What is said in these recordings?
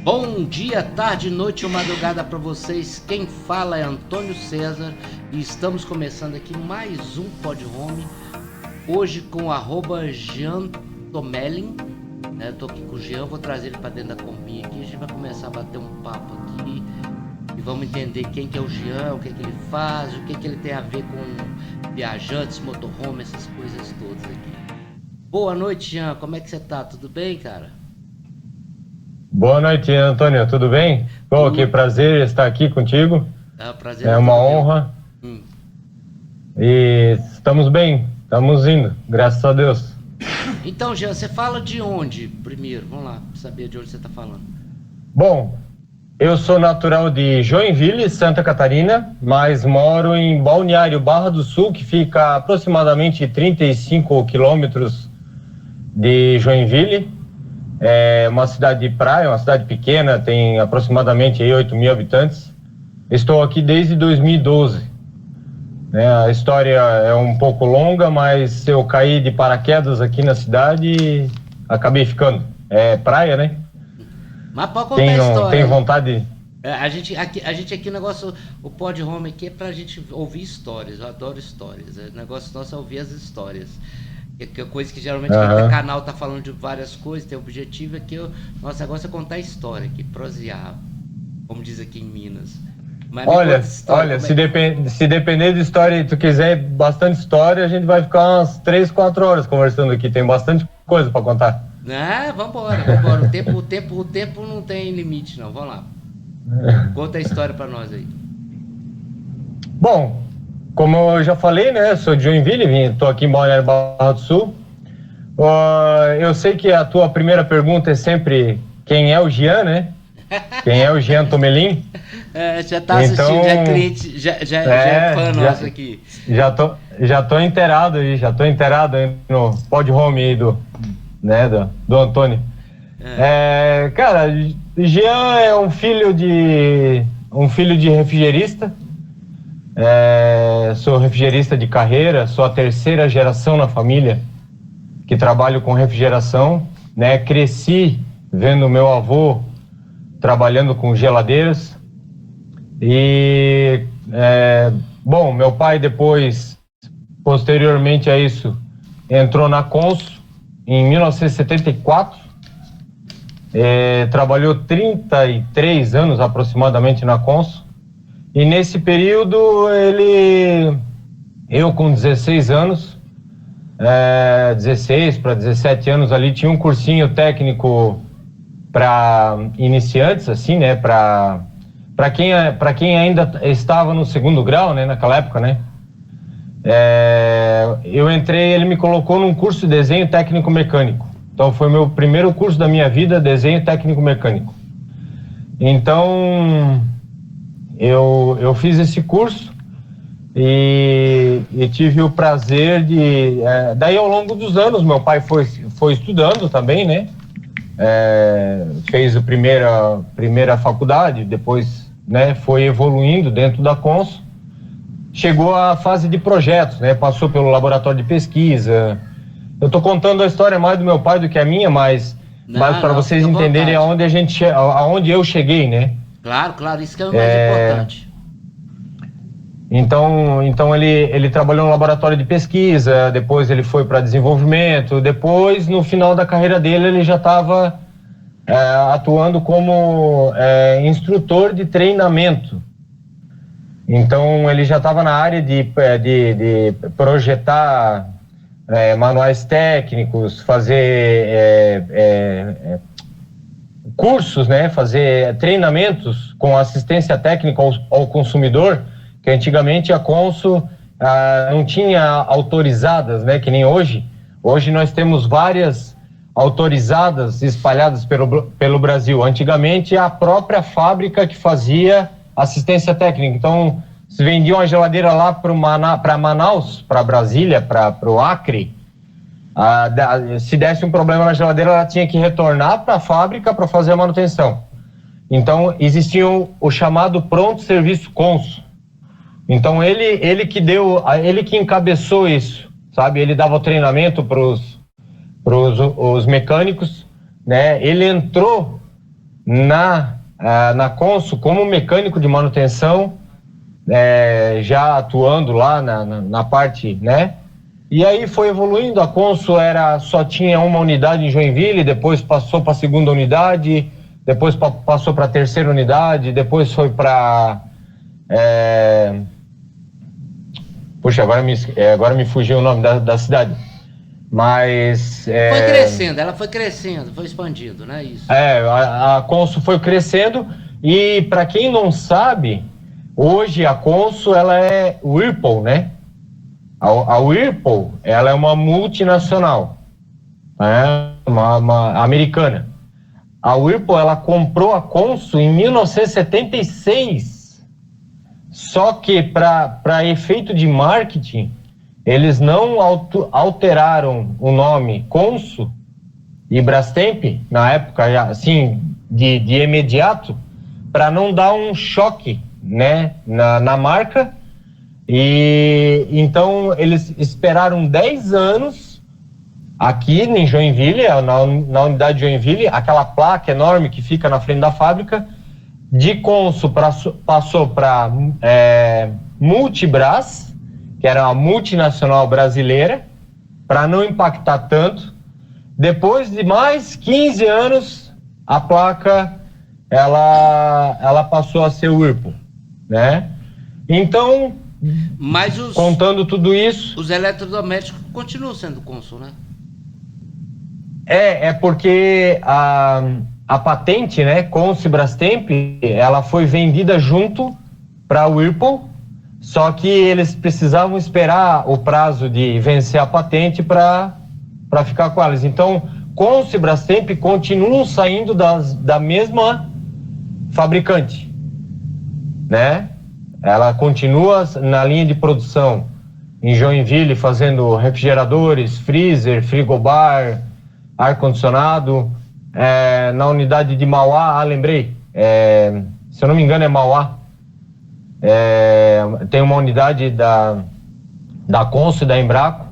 Bom dia, tarde, noite ou madrugada para vocês. Quem fala é Antônio César e estamos começando aqui mais um Pod Home. Hoje com o Jean Tomelin, né? Eu tô aqui com o Jean, vou trazer ele para dentro da combinha aqui. A gente vai começar a bater um papo aqui e vamos entender quem que é o Jean, o que que ele faz, o que que ele tem a ver com viajantes, motorhome, essas coisas todas aqui. Boa noite, Jean. Como é que você tá? Tudo bem, cara? Boa noite, Antônio, tudo bem? Bom, que prazer estar aqui contigo. Prazer é uma honra. E estamos bem, estamos indo, graças a Deus. Então, Jean, você fala de onde primeiro? Vamos lá, saber de onde você está falando. Bom, eu sou natural de Joinville, Santa Catarina, mas moro em Balneário Barra do Sul, que fica aproximadamente 35 quilômetros de Joinville. É uma cidade de praia, uma cidade pequena, tem aproximadamente 8 mil habitantes. Estou aqui desde 2012. A história é um pouco longa, mas eu caí de paraquedas aqui na cidade e acabei ficando. É praia, né? Mas pode contar a história. Tem vontade? A gente aqui, o negócio, o Pod Home aqui é pra gente ouvir histórias. Eu adoro histórias. O negócio nosso é ouvir as histórias. Que é coisa que geralmente cada canal tá falando de várias coisas, tem objetivo aqui. Nosso negócio é contar história aqui, prosear, como diz aqui em Minas. Mas se depender de história e tu quiser bastante história, a gente vai ficar umas 3, 4 horas conversando aqui, tem bastante coisa para contar. Vambora. O tempo não tem limite não, vamos lá. Conta a história para nós aí. Bom, como eu já falei, né, sou de Joinville, estou aqui em Balneário Barra do Sul. Eu sei que a tua primeira pergunta é sempre quem é o Jean, né? Quem é o Jean Tomelin? Já tá assistindo, então, já é cliente, já é fã nosso aqui. Já tô inteirado aí no Pod Home aí do Antônio. Cara, Jean é um filho de refrigerista. Sou refrigerista de carreira, sou a terceira geração na família que trabalho com refrigeração, né? Cresci vendo meu avô trabalhando com geladeiras e, bom, meu pai depois, posteriormente a isso, entrou na Consul em 1974, trabalhou 33 anos aproximadamente na Consul. E nesse período, eu com 16 anos, 16 para 17 anos ali, tinha um cursinho técnico para iniciantes, assim, né, para quem ainda estava no segundo grau, né, naquela época, né. Eu entrei, ele me colocou num curso de desenho técnico mecânico. Então foi meu primeiro curso da minha vida, desenho técnico mecânico. Então eu fiz esse curso e privilégio o prazer de... daí, ao longo dos anos, meu pai foi estudando também, né? Fez a primeira faculdade, depois, né, foi evoluindo dentro da Consul. Chegou à fase de projetos, né? Passou pelo laboratório de pesquisa. Eu estou contando a história mais do meu pai do que a minha, mas para vocês entenderem aonde eu cheguei, né? Claro, isso que é o mais importante. Então ele trabalhou no laboratório de pesquisa, depois ele foi para desenvolvimento, depois, no final da carreira dele, ele já estava atuando como instrutor de treinamento. Então ele já estava na área de projetar manuais técnicos, fazer cursos, né, fazer treinamentos com assistência técnica ao consumidor, que antigamente a Consul não tinha autorizadas, né, que nem hoje. Hoje nós temos várias autorizadas espalhadas pelo Brasil. Antigamente a própria fábrica que fazia assistência técnica. Então, se vendia uma geladeira lá para Manaus, para Brasília, para o Acre, se desse um problema na geladeira, ela tinha que retornar para a fábrica para fazer a manutenção. Então, existia o chamado pronto serviço Consul. Então, ele que encabeçou isso, sabe? Ele dava o treinamento para os mecânicos, né? Ele entrou na Consul como mecânico de manutenção, já atuando lá na parte, né? E aí foi evoluindo. A Consul só tinha uma unidade em Joinville, depois passou para a segunda unidade, depois passou para a terceira unidade, depois foi para... Puxa, agora me fugiu o nome da cidade. Mas... Foi crescendo, ela foi crescendo, foi expandindo, né? Isso. A Consul foi crescendo e, para quem não sabe, hoje a Consul, ela é Whirlpool, né? A Whirlpool, ela é uma multinacional, né? Uma americana. A Whirlpool, ela comprou a Consul em 1976. Só que, para efeito de marketing, eles não alteraram o nome Consul e Brastemp, na época, assim, de imediato, para não dar um choque, né, na marca. E então eles esperaram 10 anos aqui em Joinville, na unidade de Joinville, aquela placa enorme que fica na frente da fábrica. De Consul passou para Multibras, que era uma multinacional brasileira, para não impactar tanto. Depois de mais 15 anos, a placa ela passou a ser Whirlpool, né? Então, mas contando tudo isso... Os eletrodomésticos continuam sendo Consul, né? Porque a patente, né, Consul Brastemp, ela foi vendida junto para a Whirlpool, só que eles precisavam esperar o prazo de vencer a patente para ficar com elas. Então, Consul e Brastemp continuam saindo da mesma fabricante, né? Ela continua na linha de produção em Joinville, fazendo refrigeradores, freezer, frigobar, ar-condicionado. Na unidade de Mauá, lembrei, se eu não me engano é Mauá, tem uma unidade da Consul e da Embraco.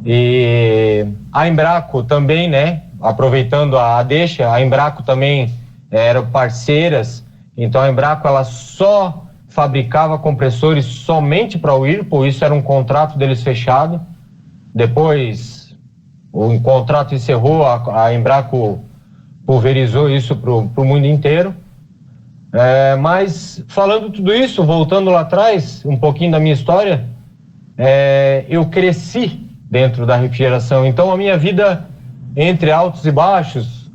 E a Embraco também, né, aproveitando a deixa, a Embraco também eram parceiras. Então a Embraco, ela só fabricava compressores somente para o Whirlpool, isso era um contrato deles fechado. Depois o contrato encerrou, a Embraco pulverizou isso para o mundo inteiro. Mas falando tudo isso, voltando lá atrás, um pouquinho da minha história, eu cresci dentro da refrigeração. Então a minha vida, entre altos e baixos,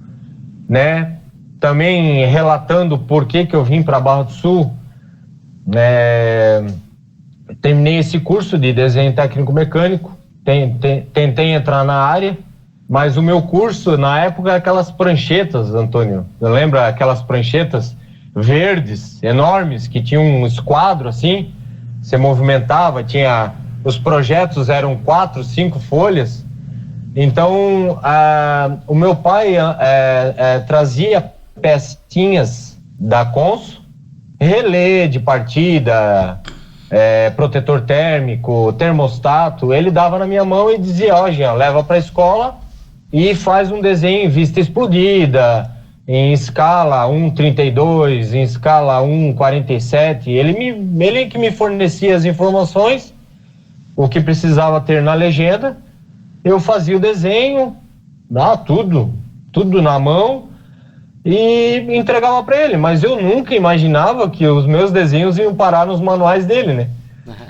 né, também relatando por que eu vim para Barra do Sul, terminei esse curso de desenho técnico mecânico, tentei entrar na área, mas o meu curso na época era aquelas pranchetas, Antônio, lembra aquelas pranchetas verdes, enormes, que tinham um esquadro assim, você movimentava, os projetos eram 4, 5 folhas. Então o meu pai trazia pecinhas da Consul, relé de partida, protetor térmico, termostato. Ele dava na minha mão e dizia: ó, Jean, leva para a escola e faz um desenho em vista explodida, em escala 1,32, em escala 1,47. Ele que me fornecia as informações, o que precisava ter na legenda. Eu fazia o desenho, tudo na mão, e entregava para ele. Mas eu nunca imaginava que os meus desenhos iam parar nos manuais dele, né?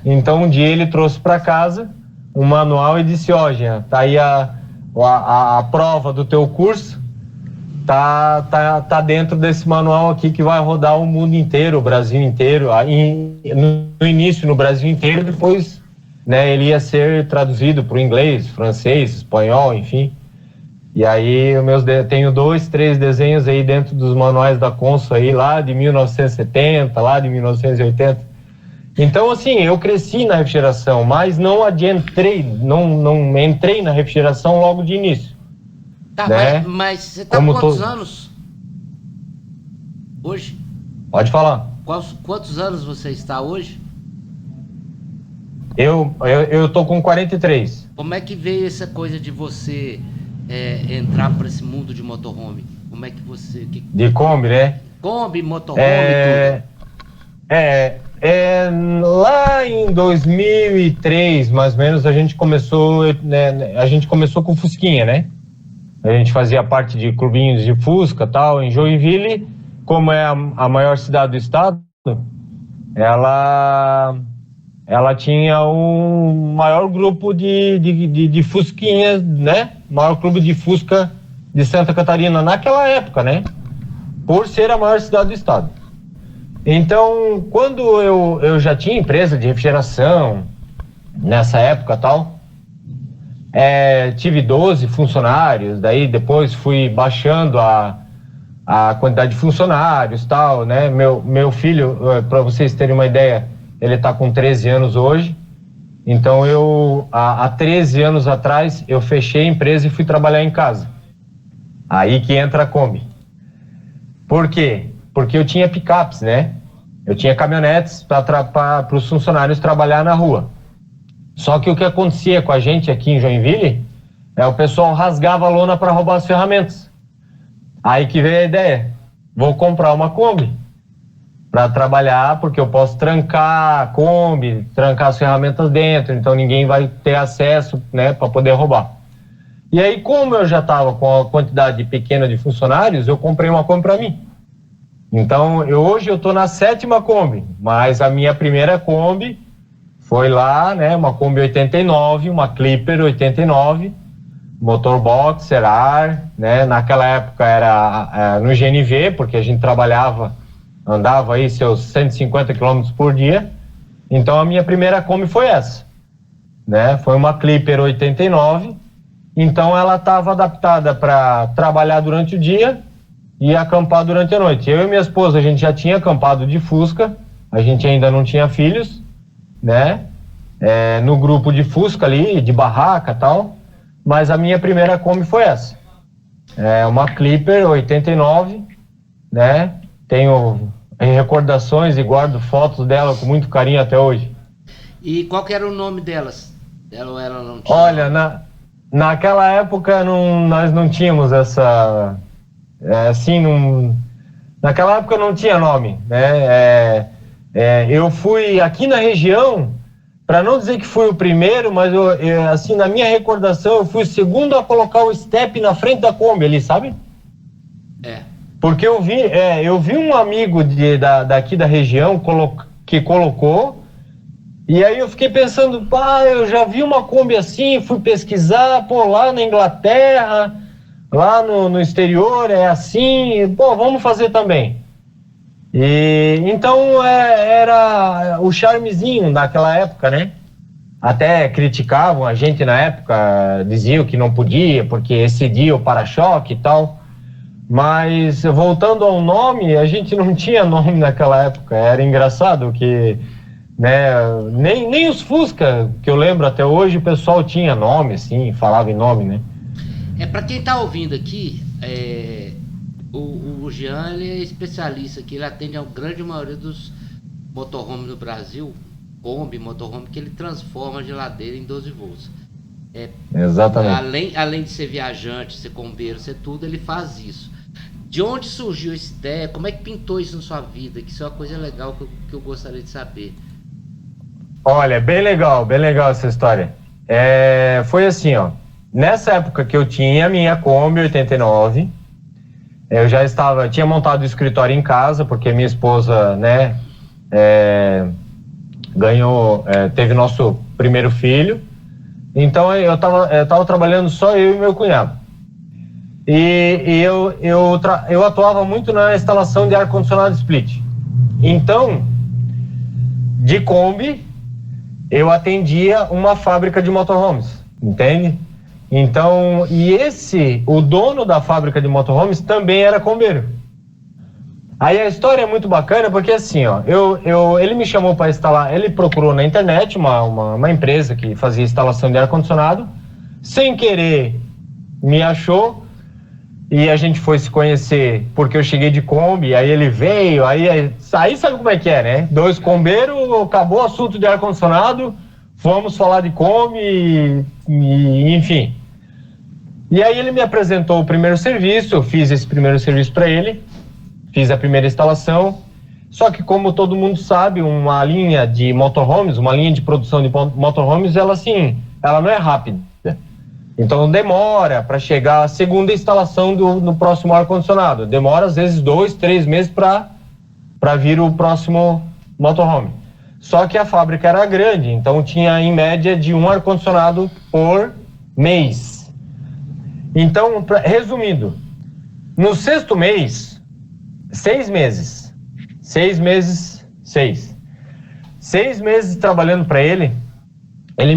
Então um dia ele trouxe para casa um manual e disse: ó, Jean, tá aí a prova do teu curso, tá dentro desse manual aqui, que vai rodar o mundo inteiro, o Brasil inteiro. No início no Brasil inteiro, depois, né, ele ia ser traduzido para o inglês, francês, espanhol, enfim. E aí tenho 2, 3 desenhos aí dentro dos manuais da Consul aí, lá de 1970, lá de 1980. Então, assim, eu cresci na refrigeração, mas não entrei na refrigeração logo de início. Tá, né? mas você tá com quantos anos hoje? Pode falar. Quantos anos você está hoje? Eu tô com 43. Como é que veio essa coisa de você entrar para esse mundo de motorhome? Como é que você... De Kombi, né? Kombi, motorhome, tudo. Lá em 2003, mais ou menos, a gente começou, né, com Fusquinha, né? A gente fazia parte de clubinhos de Fusca, tal, em Joinville, como é a maior cidade do estado, ela tinha um maior grupo de Fusquinhas, né? Maior clube de Fusca de Santa Catarina naquela época, né? Por ser a maior cidade do estado. Então, quando eu já tinha empresa de refrigeração, nessa época tal, tive 12 funcionários, daí depois fui baixando a quantidade de funcionários tal, né? Meu filho, para vocês terem uma ideia, ele está com 13 anos hoje, então há 13 anos atrás, eu fechei a empresa e fui trabalhar em casa. Aí que entra a Kombi. Por quê? Porque eu tinha picapes, né? Eu tinha caminhonetes para os funcionários trabalhar na rua. Só que o que acontecia com a gente aqui em Joinville o pessoal rasgava a lona para roubar as ferramentas. Aí que veio a ideia. Vou comprar uma Kombi para trabalhar, porque eu posso trancar a Kombi, trancar as ferramentas dentro, então ninguém vai ter acesso, né, para poder roubar. E aí, como eu já estava com a quantidade pequena de funcionários, eu comprei uma Kombi para mim. Então, hoje eu estou na 7ª Kombi, mas a minha primeira Kombi foi lá, né, uma Kombi 89, uma Clipper 89, motor boxer, ar, né, naquela época era no GNV, porque a gente andava aí seus 150 km por dia, então a minha primeira Kombi foi essa, né, foi uma Clipper 89, então ela estava adaptada para trabalhar durante o dia e acampar durante a noite. Eu e minha esposa, a gente já tinha acampado de Fusca, a gente ainda não tinha filhos, né? No grupo de Fusca ali, de barraca e tal, mas a minha primeira Kombi foi essa. Uma Clipper 89, né? Tenho recordações e guardo fotos dela com muito carinho até hoje. E qual que era o nome delas? Ela não tinha... Olha, naquela época nós não tínhamos essa... naquela época não tinha nome, né? Eu fui aqui na região, para não dizer que fui o primeiro, mas assim, na minha recordação, eu fui o segundo a colocar o step na frente da Kombi ali, sabe? Porque eu vi um amigo daqui da região que colocou, e aí eu fiquei pensando, eu já vi uma Kombi assim, fui pesquisar, lá na Inglaterra, lá no exterior é assim, vamos fazer também. E então era o charmezinho naquela época, né? Até criticavam a gente na época, diziam que não podia porque excedia o para-choque e tal. Mas voltando ao nome, a gente não tinha nome naquela época. Era engraçado que, né, nem os Fusca, que eu lembro até hoje, o pessoal tinha nome, assim, falava em nome, né? Para quem tá ouvindo aqui, o Jean, ele é especialista aqui, ele atende a grande maioria dos motorhomes no Brasil, Kombi, motorhome, que ele transforma a geladeira em 12 volts. Exatamente. Além de ser viajante, ser combeiro, ser tudo, ele faz isso. De onde surgiu essa ideia? Como é que pintou isso na sua vida? Que isso é uma coisa legal que eu gostaria de saber. Olha, bem legal essa história. Foi assim, ó. Nessa época que eu tinha a minha Kombi 89, eu tinha montado o escritório em casa, porque minha esposa, né, teve nosso primeiro filho. Então eu tava trabalhando só eu e meu cunhado. E eu atuava muito na instalação de ar-condicionado split. Então, de Kombi, eu atendia uma fábrica de motorhomes, entende? Então, o dono da fábrica de motorhomes também era combeiro. Aí a história é muito bacana porque assim, ó, ele me chamou para instalar, ele procurou na internet uma empresa que fazia instalação de ar-condicionado, sem querer me achou e a gente foi se conhecer porque eu cheguei de Kombi, aí ele veio, aí sabe como é que é, né? 2 combeiros, acabou o assunto de ar-condicionado, vamos falar de Kombi, e enfim. E aí ele me apresentou o primeiro serviço, eu fiz esse primeiro serviço para ele, fiz a primeira instalação. Só que, como todo mundo sabe, uma linha de motorhomes, uma linha de produção de motorhomes, ela não é rápida. Então demora para chegar a segunda instalação no próximo ar-condicionado. Demora às vezes 2, 3 meses para vir o próximo motorhome. Só que a fábrica era grande, então tinha em média de um ar-condicionado por mês. Então, resumindo, no 6º mês, 6 meses, 6 meses trabalhando para ele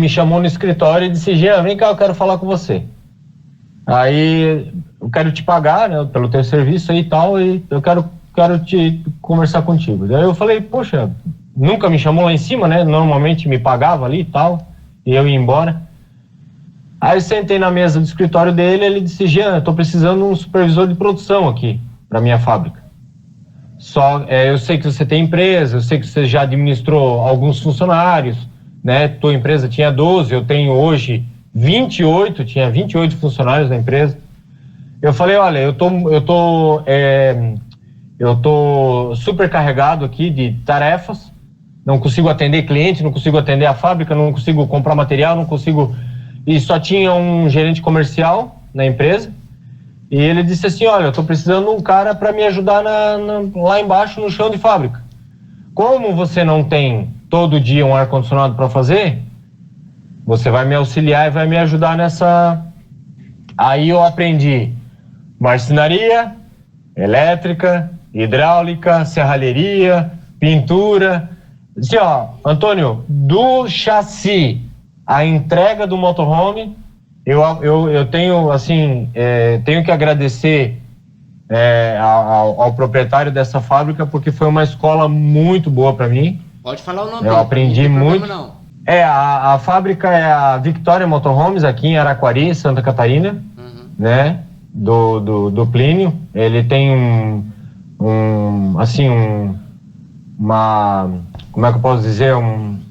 me chamou no escritório e disse: Jean, vem cá, eu quero falar com você. Aí, eu quero te pagar, né, pelo teu serviço aí e tal, e eu quero te conversar contigo. Daí eu falei: poxa, nunca me chamou lá em cima, né, normalmente me pagava ali e tal, e eu ia embora. Aí eu sentei na mesa do escritório dele, ele disse: Jean, eu tô precisando de um supervisor de produção aqui, para minha fábrica. Eu sei que você tem empresa, eu sei que você já administrou alguns funcionários, né? Tua empresa tinha 12, eu tenho hoje 28, tinha 28 funcionários na empresa. Eu falei: olha, eu tô super carregado aqui de tarefas, não consigo atender cliente, não consigo atender a fábrica, não consigo comprar material, não consigo... E só tinha um gerente comercial na empresa. E ele disse assim: olha, eu tô precisando de um cara para me ajudar lá embaixo no chão de fábrica. Como você não tem todo dia um ar-condicionado para fazer, você vai me auxiliar e vai me ajudar nessa... Aí eu aprendi marcenaria, elétrica, hidráulica, serralheria, pintura. Assim, ó, Antônio, do chassi à entrega do motorhome, eu tenho, assim, tenho que agradecer ao proprietário dessa fábrica, porque foi uma escola muito boa para mim. Pode falar o nome Eu dele, aprendi não tem muito. problema, não. A fábrica é a Victoria Motorhomes, aqui em Araquari, Santa Catarina, né? Do Plínio. Ele tem como é que eu posso dizer?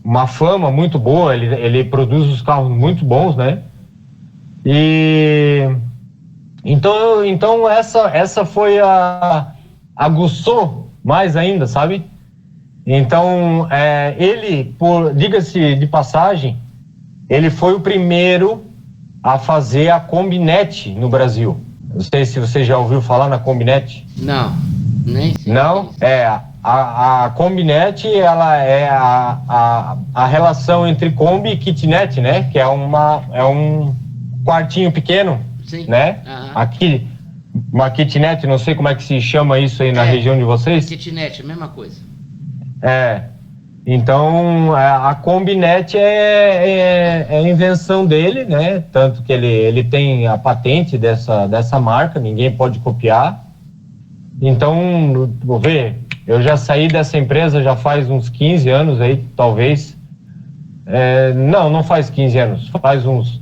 Uma fama muito boa, ele produz os carros muito bons, né? E então essa foi aguçou mais ainda, sabe? Então diga-se de passagem, ele foi o primeiro a fazer a Combinete no Brasil. Não sei se você já ouviu falar na Combinete. Não, nem sei. Não? A Combinete, ela é a relação entre Kombi e kitnet, né? Que é um quartinho pequeno, sim, né? Aqui, uma kitnet, não sei como é que se chama isso aí na região de vocês. Kitnet, mesma coisa. Então a Combinete é invenção dele, né? Tanto que ele tem a patente dessa marca, ninguém pode copiar. Então, vou ver, eu já saí dessa empresa já faz uns 15 anos aí, talvez. Não faz 15 anos, faz uns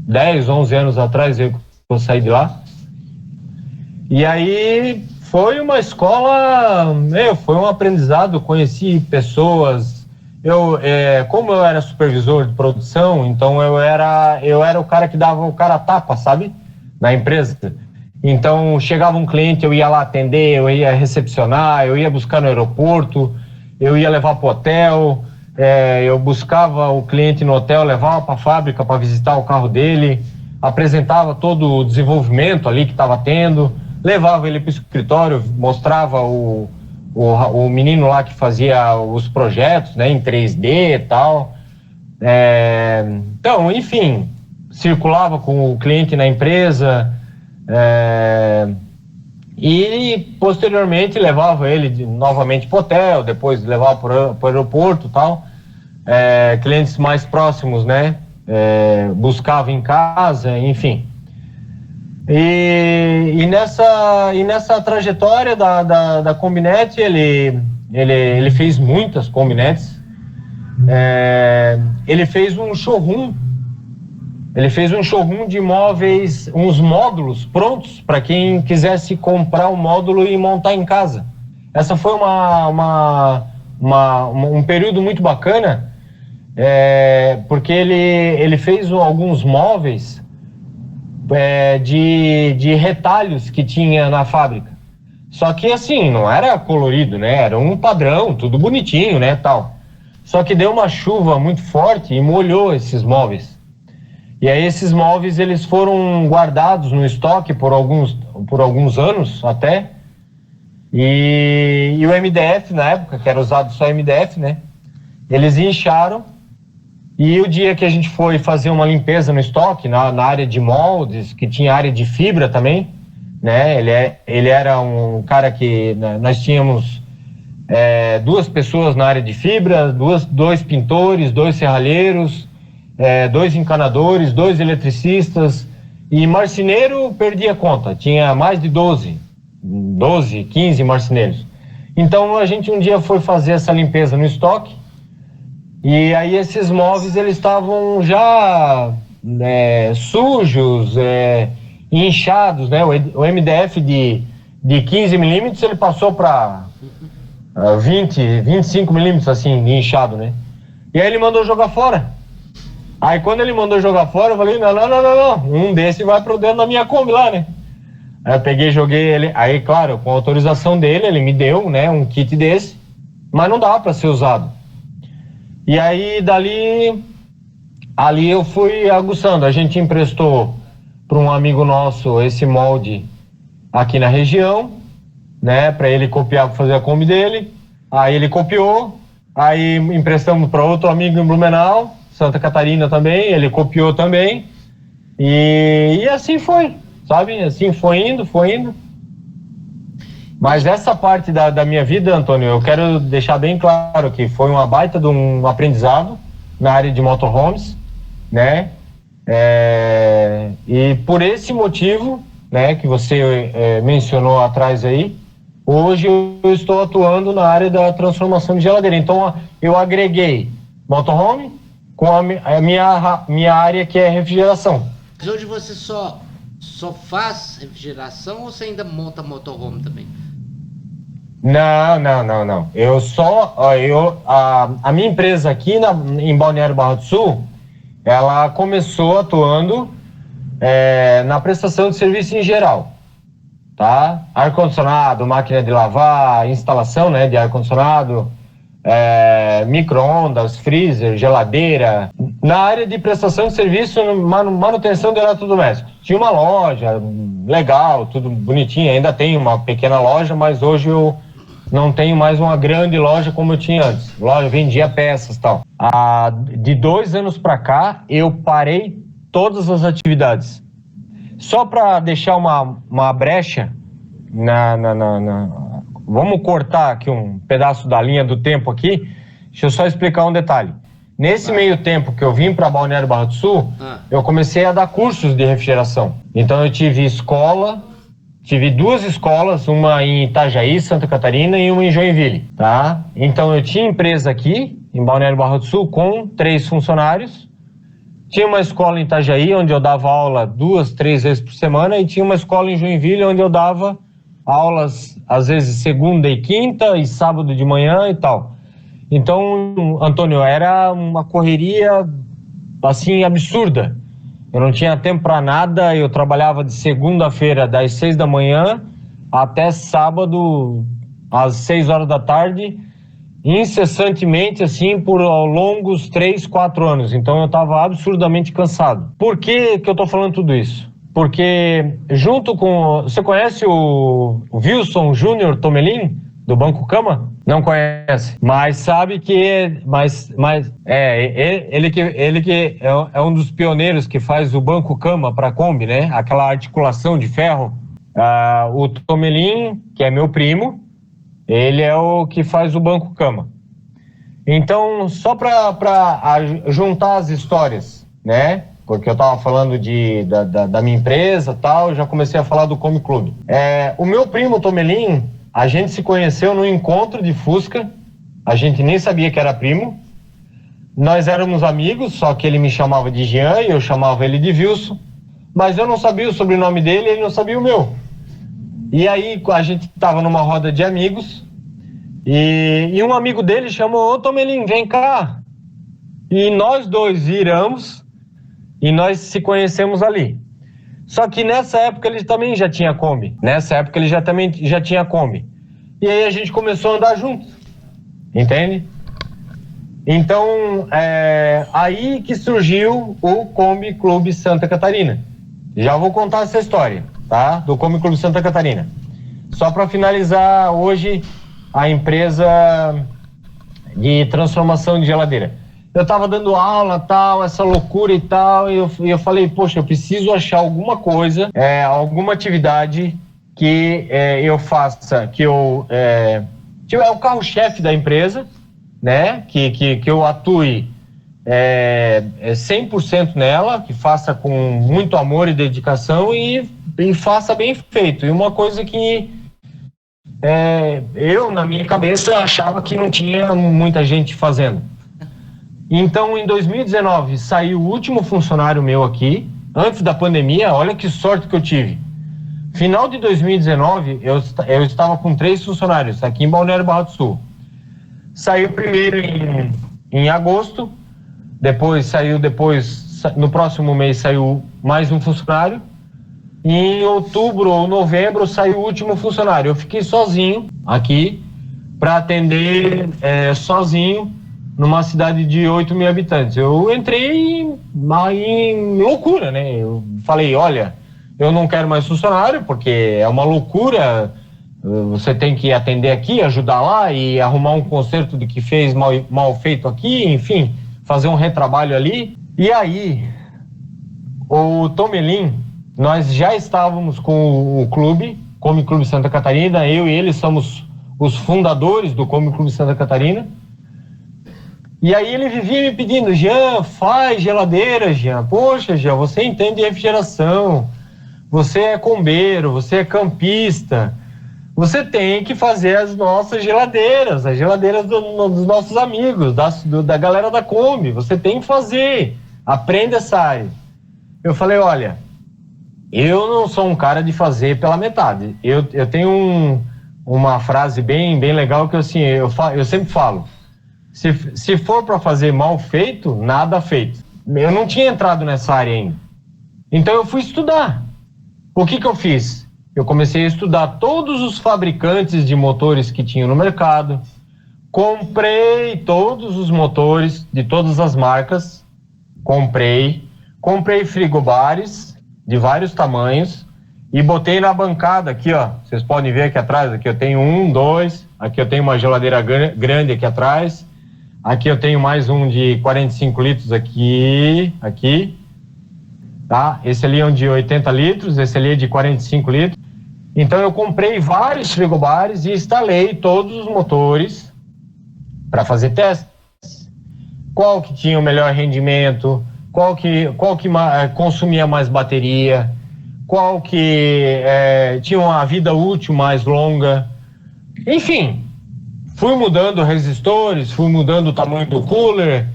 10, 11 anos atrás eu saí de lá. E aí foi uma escola, foi um aprendizado, conheci pessoas. Como eu era supervisor de produção, então eu era o cara que dava o cara a tapa, sabe? Na empresa. Então chegava um cliente, eu ia lá atender, eu ia recepcionar, eu ia buscar no aeroporto, eu ia levar para o hotel, eu buscava o cliente no hotel, levava para a fábrica para visitar o carro dele, apresentava todo o desenvolvimento ali que estava tendo, levava ele para o escritório, mostrava o menino lá que fazia os projetos, né, em 3D e tal. Então, enfim, circulava com o cliente na empresa, e posteriormente levava ele novamente para o hotel, depois levava para o aeroporto e tal. Clientes mais próximos, né, buscava em casa, enfim. E nessa trajetória da Combinete, ele fez muitas Combinetes. Ele fez um showroom. Ele fez um showroom de imóveis, uns módulos prontos para quem quisesse comprar um módulo e montar em casa. Essa foi um período muito bacana, porque ele fez alguns móveis de retalhos que tinha na fábrica. Só que assim, não era colorido, né? Era um padrão, tudo bonitinho, né, tal. Só que deu uma chuva muito forte e molhou esses móveis. E aí esses móveis, eles foram guardados no estoque por alguns anos até. E o MDF, na época, que era usado só MDF, né? Eles incharam. E o dia que a gente foi fazer uma limpeza no estoque, na área de moldes, que tinha área de fibra também, né? Ele era um cara que nós tínhamos 2 pessoas na área de fibra, 2 pintores, 2 serralheiros, 2 encanadores, 2 eletricistas, e marceneiro perdia conta, tinha mais de 12, 15 marceneiros. Então a gente um dia foi fazer essa limpeza no estoque, e aí esses móveis eles estavam já sujos, inchados, né? O MDF de 15 milímetros ele passou para 25 milímetros assim, de inchado, né? E aí ele mandou jogar fora. Aí quando ele mandou jogar fora, eu falei, não, um desse vai pro dentro da minha Kombi lá, né? Aí eu peguei e joguei ele, aí claro, com a autorização dele, ele me deu, né, um kit desse, mas não dava para ser usado. E aí ali eu fui aguçando, a gente emprestou para um amigo nosso esse molde aqui na região, né, para ele copiar para fazer a Kombi dele. Aí ele copiou, aí emprestamos para outro amigo em Blumenau, Santa Catarina também, ele copiou também, e assim foi, sabe? Assim foi indo. Mas essa parte da minha vida, Antônio, eu quero deixar bem claro que foi uma baita de um aprendizado na área de motorhomes, né? E por esse motivo, né, que você mencionou atrás aí, hoje eu estou atuando na área da transformação de geladeira. Então eu agreguei motorhome com a minha área, que é refrigeração. Mas hoje você só faz refrigeração ou você ainda monta motorhome também? Não. A minha empresa aqui em Balneário Barra do Sul, ela começou atuando na prestação de serviço em geral, tá? Ar-condicionado, máquina de lavar, instalação, né, de ar-condicionado, micro-ondas, freezer, geladeira. Na área de prestação de serviço, manutenção de eletrodomésticos. Tinha uma loja legal, tudo bonitinho, ainda tem uma pequena loja, mas hoje eu não tenho mais uma grande loja como eu tinha antes. Loja vendia peças e tal. De 2 anos para cá, eu parei todas as atividades. Só para deixar uma brecha, vamos cortar aqui um pedaço da linha do tempo aqui. Deixa eu só explicar um detalhe. Nesse meio tempo que eu vim para Balneário Barra do Sul, eu comecei a dar cursos de refrigeração. Então eu tive 2 escolas, uma em Itajaí, Santa Catarina, e uma em Joinville, tá? Então eu tinha empresa aqui, em Balneário Barra do Sul, com 3 funcionários. Tinha uma escola em Itajaí, onde eu dava aula 2, 3 vezes por semana, e tinha uma escola em Joinville, onde eu dava aulas, às vezes, segunda e quinta, e sábado de manhã e tal. Então, Antônio, era uma correria, assim, absurda. Eu não tinha tempo para nada, eu trabalhava de segunda-feira, das 6 da manhã, até sábado, às 6 horas da tarde, incessantemente, assim, por longos 3, 4 anos. Então, eu estava absurdamente cansado. Por que eu estou falando tudo isso? Porque, junto com... Você conhece o Wilson Júnior Tomelin, do Banco Cama? Não conhece, mas sabe que ele que é um dos pioneiros que faz o Banco Cama para a Kombi, né? Aquela articulação de ferro. O Tomelin, que é meu primo, ele é o que faz o Banco Cama. Então, só para juntar as histórias, né? Porque eu estava falando da minha empresa e tal, já comecei a falar do Kombi Clube. O meu primo Tomelin, a gente se conheceu num encontro de Fusca, a gente nem sabia que era primo. Nós éramos amigos, só que ele me chamava de Jean e eu chamava ele de Wilson, mas eu não sabia o sobrenome dele e ele não sabia o meu. E aí a gente estava numa roda de amigos e um amigo dele chamou: ô Tomelin, vem cá. E nós 2 viramos e nós se conhecemos ali. Só que nessa época ele também já tinha Kombi. E aí a gente começou a andar juntos, entende? Então, aí que surgiu o Kombi Clube Santa Catarina. Já vou contar essa história, tá? Do Kombi Clube Santa Catarina. Só para finalizar, hoje, a empresa de transformação de geladeira. Eu estava dando aula, tal, essa loucura e tal, e eu falei, poxa, eu preciso achar alguma coisa, alguma atividade que eu faça, que é o carro-chefe da empresa, né? Que eu atue 100% nela, que faça com muito amor e dedicação e faça bem feito. E uma coisa que eu, na minha cabeça, achava que não tinha muita gente fazendo. Então, em 2019, saiu o último funcionário meu aqui, antes da pandemia. Olha que sorte que eu tive. Final de 2019, eu estava com 3 funcionários aqui em Balneário Barra do Sul. Saiu primeiro em agosto, no próximo mês saiu mais um funcionário. E em outubro ou novembro saiu o último funcionário. Eu fiquei sozinho aqui para atender sozinho numa cidade de 8 mil habitantes. Eu entrei em loucura, né? Eu falei, olha, eu não quero mais funcionário, porque é uma loucura, você tem que atender aqui, ajudar lá e arrumar um conserto do que fez mal feito aqui, enfim, fazer um retrabalho ali. E aí, o Tomelin, nós já estávamos com o clube, Kombi Clube Santa Catarina, eu e ele somos os fundadores do Kombi Clube Santa Catarina. E aí ele vivia me pedindo, Jean, faz geladeira, Jean. Poxa, Jean, você entende de refrigeração, você é combeiro, você é campista, você tem que fazer as nossas geladeiras, as geladeiras dos nossos amigos, da galera da Kombi, você tem que fazer, aprenda essa área. Eu falei, olha, eu não sou um cara de fazer pela metade. Eu tenho uma frase bem legal que assim, eu sempre falo, se for para fazer mal feito, nada feito. Eu não tinha entrado nessa área ainda. Então eu fui estudar. O que eu fiz? Eu comecei a estudar todos os fabricantes de motores que tinham no mercado, comprei todos os motores de todas as marcas, comprei frigobares de vários tamanhos e botei na bancada aqui, ó. Vocês podem ver aqui atrás, aqui eu tenho 2, aqui eu tenho uma geladeira grande aqui atrás, aqui eu tenho mais um de 45 litros aqui, tá? Esse ali é um de 80 litros, esse ali é de 45 litros. Então eu comprei vários frigobares e instalei todos os motores para fazer testes. Qual que tinha o melhor rendimento, qual que consumia mais bateria, qual que tinha uma vida útil mais longa. Enfim, fui mudando resistores, fui mudando o tamanho do cooler,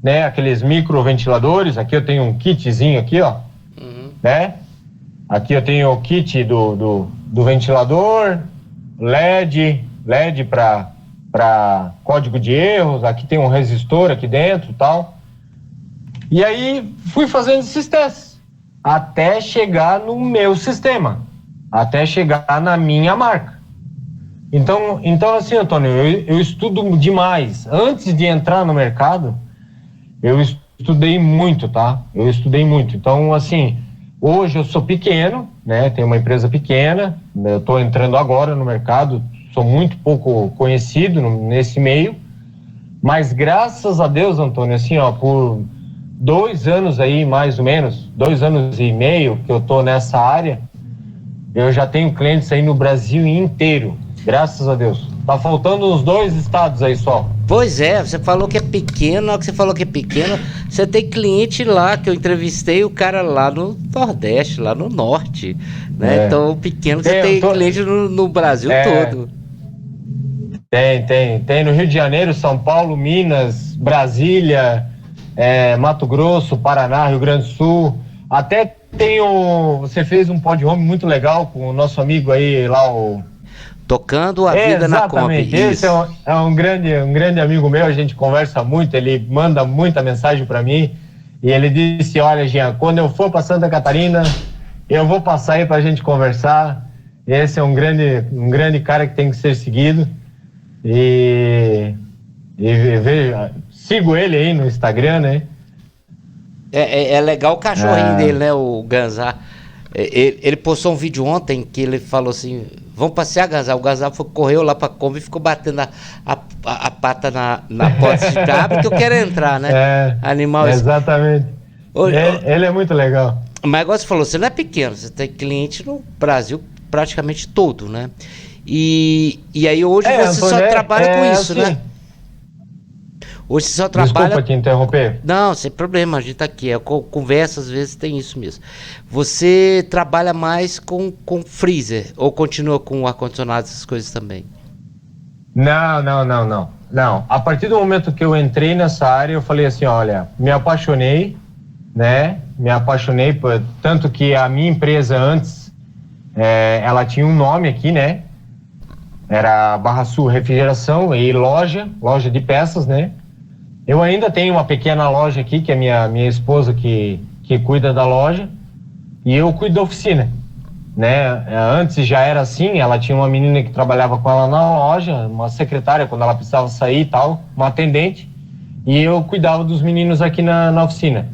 né? Aqueles microventiladores. Aqui eu tenho um kitzinho aqui, ó, né? Aqui eu tenho o kit do ventilador, LED para código de erros. Aqui tem um resistor aqui dentro e tal. E aí fui fazendo esses testes até chegar no meu sistema, até chegar na minha marca. Então assim, Antônio, eu estudo demais. Antes de entrar no mercado, eu estudei muito, tá? Eu estudei muito. Então, assim, hoje eu sou pequeno, né? Tenho uma empresa pequena, eu estou entrando agora no mercado, sou muito pouco conhecido nesse meio, mas graças a Deus, Antônio, assim, ó, por 2 anos aí, mais ou menos, 2 anos e meio que eu tô nessa área, eu já tenho clientes aí no Brasil inteiro, graças a Deus. Tá faltando uns 2 estados aí só. Pois é, você falou que é pequeno, na hora que você falou que é pequeno, você tem cliente lá, que eu entrevistei o cara lá no Nordeste, lá no Norte, né? Então, pequeno, você tem cliente no Brasil todo. Tem no Rio de Janeiro, São Paulo, Minas, Brasília, Mato Grosso, Paraná, Rio Grande do Sul. Até você fez um pod home muito legal com o nosso amigo aí lá, o Tocando a Vida na Kombi. Esse é um grande amigo meu, a gente conversa muito, ele manda muita mensagem para mim e ele disse, olha, Jean, quando eu for para Santa Catarina, eu vou passar aí pra gente conversar. Esse é um grande cara que tem que ser seguido. E veja, sigo ele aí no Instagram, né? É legal o cachorrinho dele, né? O Ganzá. Ele postou um vídeo ontem que ele falou assim: vamos passear, Ganzá. O Ganzá correu lá pra Kombi e ficou batendo a pata na porta de abre que eu quero entrar, né? Animal. Exatamente. Ele é muito legal. Mas agora você falou, você não é pequeno, você tem cliente no Brasil praticamente todo, né? E aí hoje você Antônio, só trabalha com isso, assim, né? Hoje você só trabalha... Desculpa te interromper. Não, sem problema, a gente tá aqui. Conversa, às vezes tem isso mesmo. Você trabalha mais com freezer ou continua com ar-condicionado, essas coisas também? Não. A partir do momento que eu entrei nessa área, eu falei assim, olha, me apaixonei, né? Tanto que a minha empresa antes, ela tinha um nome aqui, né? Era Barra Sul Refrigeração e loja de peças, né? Eu ainda tenho uma pequena loja aqui, que é minha esposa que cuida da loja, e eu cuido da oficina, né? Antes já era assim, ela tinha uma menina que trabalhava com ela na loja, uma secretária quando ela precisava sair e tal, uma atendente, e eu cuidava dos meninos aqui na oficina.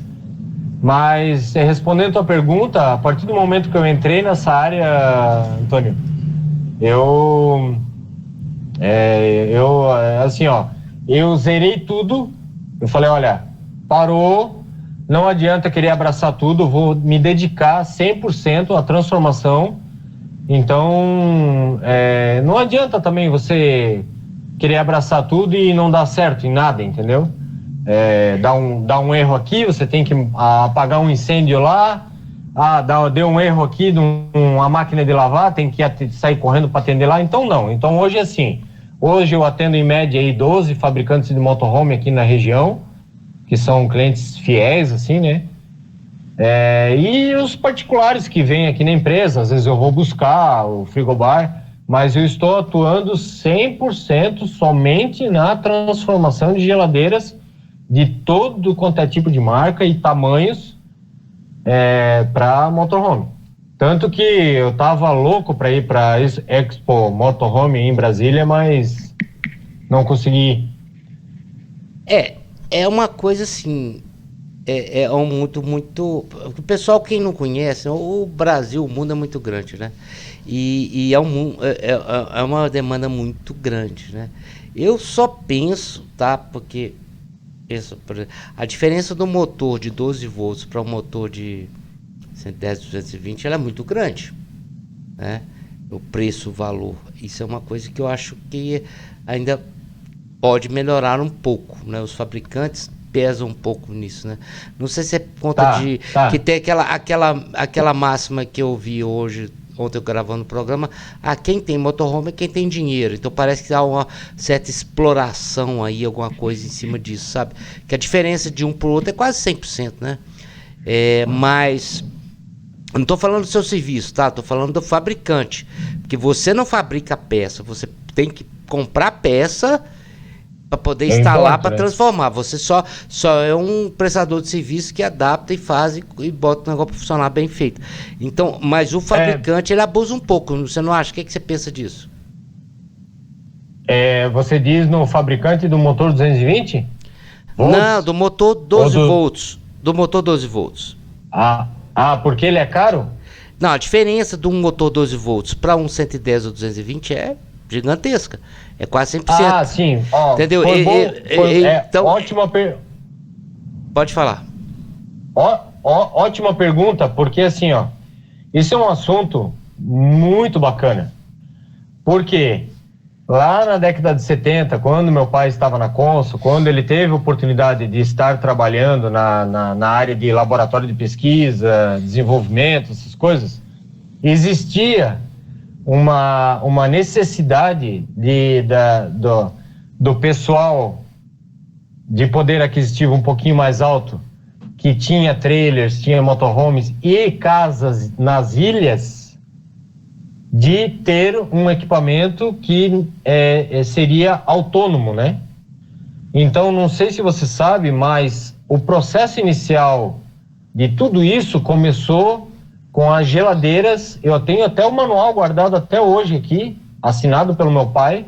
Mas, respondendo a tua pergunta, a partir do momento que eu entrei nessa área, Antônio, eu zerei tudo. Eu falei, olha, parou, não adianta querer abraçar tudo, vou me dedicar 100% à transformação. Então, não adianta também você querer abraçar tudo e não dar certo em nada, entendeu? Dá um erro aqui, você tem que apagar um incêndio lá, deu um erro aqui de uma máquina de lavar, tem que sair correndo para atender lá. Então, não. Então, hoje é assim. Hoje eu atendo em média aí 12 fabricantes de motorhome aqui na região, que são clientes fiéis, assim, né? E os particulares que vêm aqui na empresa, às vezes eu vou buscar o frigobar, mas eu estou atuando 100% somente na transformação de geladeiras de todo quanto é tipo de marca e tamanhos para motorhome. Tanto que eu tava louco para ir para Expo Motorhome em Brasília, mas não consegui. É uma coisa assim, muito... O pessoal, quem não conhece, o Brasil, o mundo é muito grande, né? E é uma demanda muito grande, né? Eu só penso, tá? Porque a diferença do motor de 12 volts para um motor de 110, 220, ela é muito grande, né? O preço, o valor, isso é uma coisa que eu acho que ainda pode melhorar um pouco, né? Os fabricantes pesam um pouco nisso, né? Não sei se é por conta que tem aquela máxima que eu vi ontem eu gravando o programa, quem tem motorhome é quem tem dinheiro. Então parece que há uma certa exploração aí, alguma coisa em cima disso, sabe? Que a diferença de um para o outro é quase 100%, né? Mas eu não estou falando do seu serviço, tá? Estou falando do fabricante. Porque você não fabrica peça, você tem que comprar peça para poder instalar, para transformar. Você só é um prestador de serviço que adapta e faz e bota o negócio para funcionar bem feito. Então, mas o fabricante, ele abusa um pouco, você não acha? O que você pensa disso? Você diz no fabricante do motor 220? Volts? Não, do motor 12 volts. Do motor 12 volts. Porque ele é caro? Não, a diferença de um motor 12 volts para um 110 ou 220 é gigantesca. É quase 100%. Sim. Entendeu? Então, ótima Pode falar. Ótima pergunta, porque assim, isso é um assunto muito bacana. Porque lá na década de 70, quando meu pai estava na Consul, quando ele teve a oportunidade de estar trabalhando na área de laboratório de pesquisa, desenvolvimento, essas coisas, existia uma necessidade do pessoal de poder aquisitivo um pouquinho mais alto, que tinha trailers, tinha motorhomes e casas nas ilhas, de ter um equipamento que seria autônomo, né? Então, não sei se você sabe, mas o processo inicial de tudo isso começou com as geladeiras. Eu tenho até o manual guardado até hoje aqui, assinado pelo meu pai.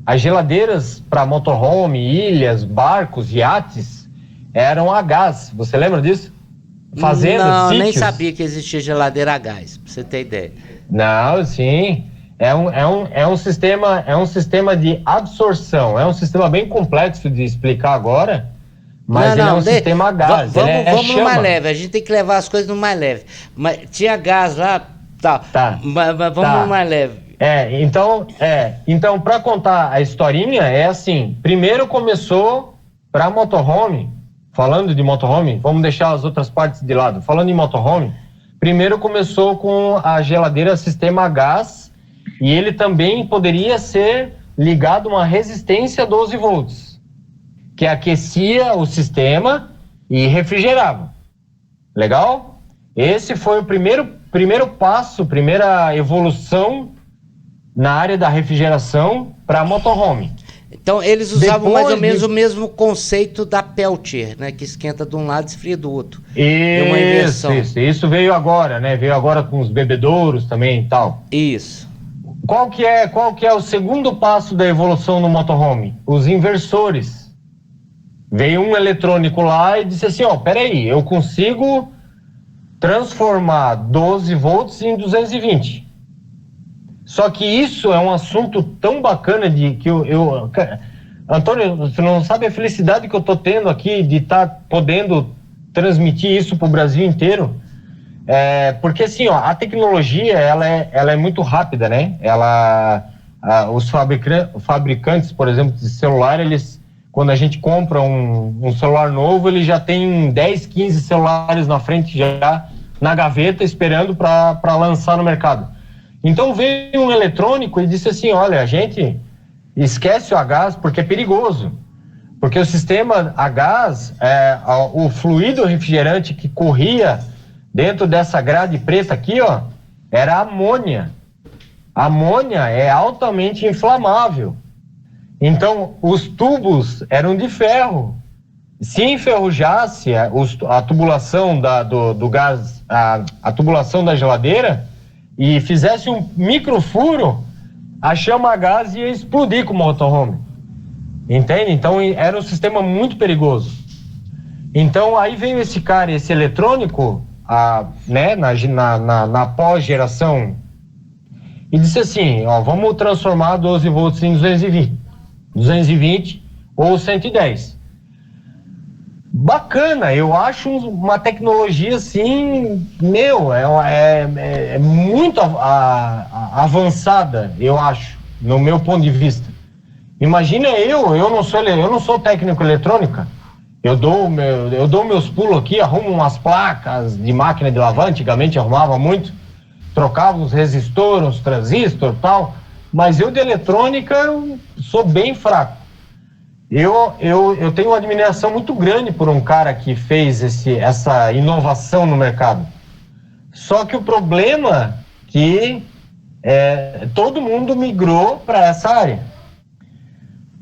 As geladeiras para motorhome, ilhas, barcos, iates, eram a gás. Você lembra disso? Fazendas, não, sítios. Nem sabia que existia geladeira a gás, pra você ter ideia. Não, sim. É um sistema de absorção. É um sistema bem complexo de explicar agora, mas ele é um sistema a gás. Vamos no mais leve, a gente tem que levar as coisas no mais leve. Mas tinha gás lá, tá. Mas vamos no mais leve. Então, para contar a historinha, é assim: primeiro começou para motorhome, falando de motorhome, vamos deixar as outras partes de lado. Falando em motorhome, primeiro começou com a geladeira sistema a gás, e ele também poderia ser ligado a uma resistência 12 volts, que aquecia o sistema e refrigerava. Legal? Esse foi o primeiro passo, primeira evolução na área da refrigeração para motorhome. Então eles usavam mais ou menos o mesmo conceito da Peltier, né? Que esquenta de um lado e esfria do outro. Uma inversão. Isso veio agora, né? Veio agora com os bebedouros também e tal. Isso. Qual que é o segundo passo da evolução no motorhome? Os inversores. Veio um eletrônico lá e disse assim, peraí, eu consigo transformar 12 volts em 220. Só que isso é um assunto tão bacana que Antônio, você não sabe a felicidade que eu tô tendo aqui de estar podendo transmitir isso para o Brasil inteiro. Porque assim, a tecnologia ela é muito rápida, né? Os fabricantes, por exemplo, de celular, quando a gente compra um celular novo, ele já tem 10, 15 celulares na frente já na gaveta esperando para lançar no mercado. Então veio um eletrônico e disse assim, olha, a gente esquece o a gás porque é perigoso. Porque o sistema a gás, o fluido refrigerante que corria dentro dessa grade preta aqui, era amônia. A amônia é altamente inflamável. Então os tubos eram de ferro. Se enferrujasse a tubulação do gás, a tubulação da geladeira, e fizesse um microfuro, a chama a gás ia explodir com o motorhome. Entende? Então era um sistema muito perigoso. Então aí veio esse cara, esse eletrônico, né, na pós-geração, e disse assim, vamos transformar 12 volts em 220 ou 110. Bacana, eu acho uma tecnologia assim, é muito avançada, eu acho, no meu ponto de vista. Imagina eu não sou técnico eletrônica, eu dou meus pulos aqui, arrumo umas placas de máquina de lavar, antigamente arrumava muito, trocava uns resistores, uns transistores e tal, mas eu de eletrônica sou bem fraco. Eu tenho uma admiração muito grande por um cara que fez essa inovação no mercado. Só que o problema é que todo mundo migrou para essa área.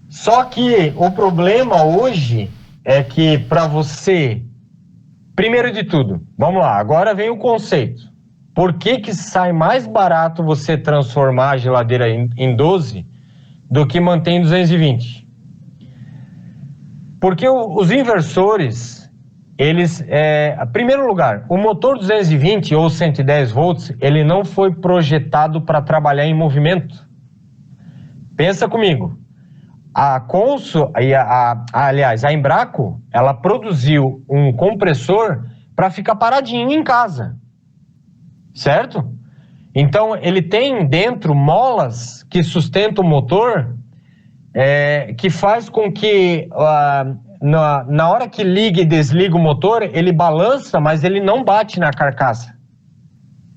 Só que o problema hoje é que para você, primeiro de tudo, vamos lá, agora vem o conceito. Por que sai mais barato você transformar a geladeira em 12 do que manter em 220? Porque os inversores, em primeiro lugar, o motor 220 ou 110 volts, ele não foi projetado para trabalhar em movimento. Pensa comigo, a Consul, aliás, a Embraco, ela produziu um compressor para ficar paradinho em casa, certo? Então, ele tem dentro molas que sustentam o motor, que faz com que na hora que liga e desliga o motor, ele balança, mas ele não bate na carcaça.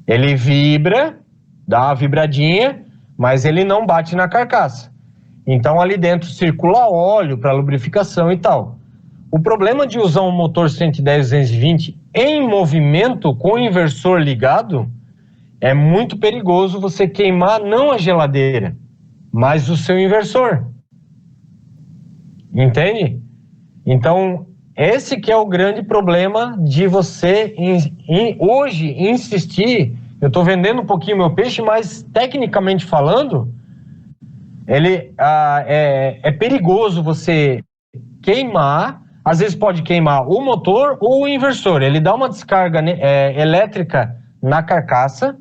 Ele vibra, dá uma vibradinha, mas ele não bate na carcaça. Então ali dentro circula óleo para lubrificação e tal. O problema de usar um motor 110-220 em movimento com o inversor ligado é muito perigoso você queimar não a geladeira, mas o seu inversor. Entende? Então, esse que é o grande problema de você hoje insistir. Eu estou vendendo um pouquinho meu peixe, mas tecnicamente falando, ele é perigoso você queimar. Às vezes pode queimar o motor ou o inversor. Ele dá uma descarga elétrica na carcaça,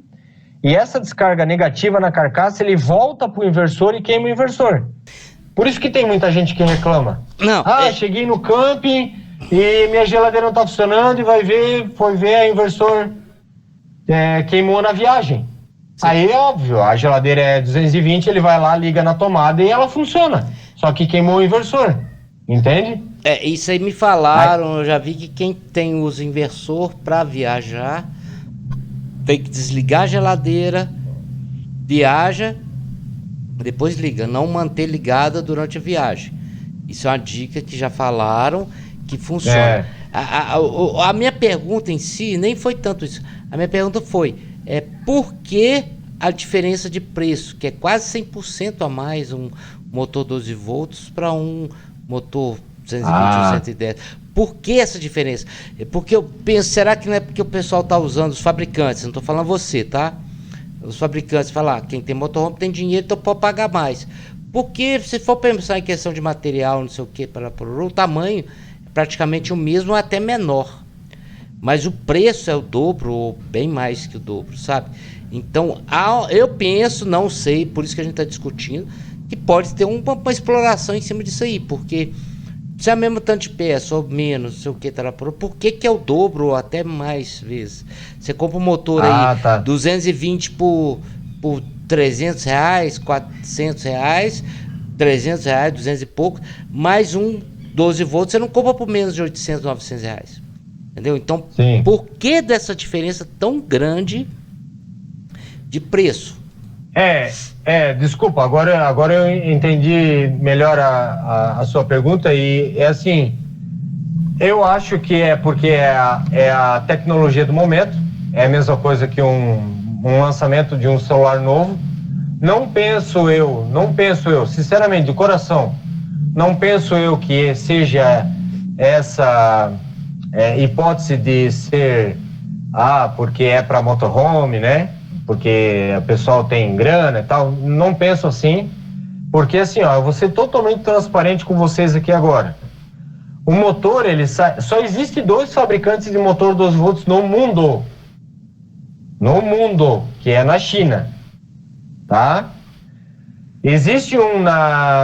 e essa descarga negativa na carcaça, ele volta para o inversor e queima o inversor. Por isso que tem muita gente que reclama. Cheguei no camping e minha geladeira não está funcionando, e foi ver a inversor queimou na viagem. Sim. Aí é óbvio, a geladeira é 220, ele vai lá, liga na tomada e ela funciona. Só que queimou o inversor, entende? Isso aí me falaram, eu já vi que quem usa inversor para viajar tem que desligar a geladeira, viaja, depois liga, não manter ligada durante a viagem. Isso é uma dica que já falaram que funciona. A minha pergunta em si nem foi tanto isso. A minha pergunta foi, por que a diferença de preço, que é quase 100% a mais um motor 12 volts para um motor 220 ou 110? Por que essa diferença? Porque eu penso, será que não é porque o pessoal está usando, os fabricantes, não estou falando você, tá? Os fabricantes falam, quem tem motorhome tem dinheiro, então pode pagar mais. Porque se for pensar em questão de material, não sei o que, o tamanho é praticamente o mesmo ou até menor. Mas o preço é o dobro ou bem mais que o dobro, sabe? Então, eu penso, não sei, por isso que a gente está discutindo, que pode ter uma exploração em cima disso aí, porque se é o mesmo tanto de peça ou menos, não sei o que, por que é o dobro ou até mais vezes? Você compra um motor 220 por R$300, R$400, R$300, 200 e pouco, mais um 12 volts, você não compra por menos de R$800, R$900. Entendeu? Então, sim, por que dessa diferença tão grande de preço? Desculpa, agora eu entendi melhor a sua pergunta, e é assim, eu acho que é porque é a tecnologia do momento, é a mesma coisa que um lançamento de um celular novo. Não penso eu, sinceramente, de coração, não penso eu que seja essa hipótese de ser, porque é para motorhome, né? Porque o pessoal tem grana e tal. Não penso assim, porque assim, eu vou ser totalmente transparente com vocês aqui agora. O motor, só existe 2 fabricantes de motor 12 volts no mundo, que é na China, tá? Existe um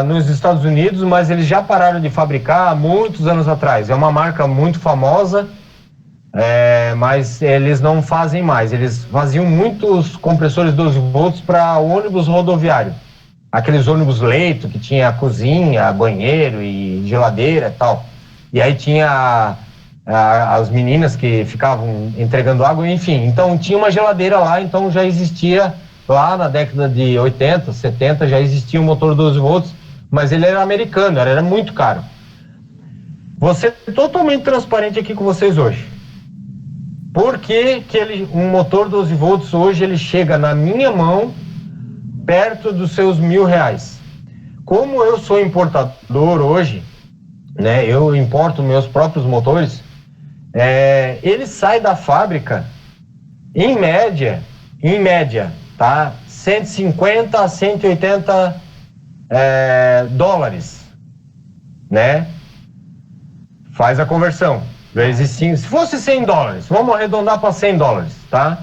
nos Estados Unidos, mas eles já pararam de fabricar há muitos anos atrás. É uma marca muito famosa, mas eles não fazem mais. Eles faziam muitos compressores 12 volts para ônibus rodoviário. Aqueles ônibus leito que tinha cozinha, banheiro e geladeira e tal. E aí tinha as meninas que ficavam entregando água, enfim. Então tinha uma geladeira lá, então já existia... Lá na década de 80, 70, já existia um motor 12 volts, mas ele era americano, era muito caro. Vou ser totalmente transparente aqui com vocês hoje. Por que um motor 12 volts hoje ele chega na minha mão perto dos seus R$1.000? Como eu sou importador hoje, né, eu importo meus próprios motores, ele sai da fábrica, em média, tá? 150 a 180 dólares, né? Faz a conversão. Vezes 5. Se fosse 100 dólares, vamos arredondar para 100 dólares, tá?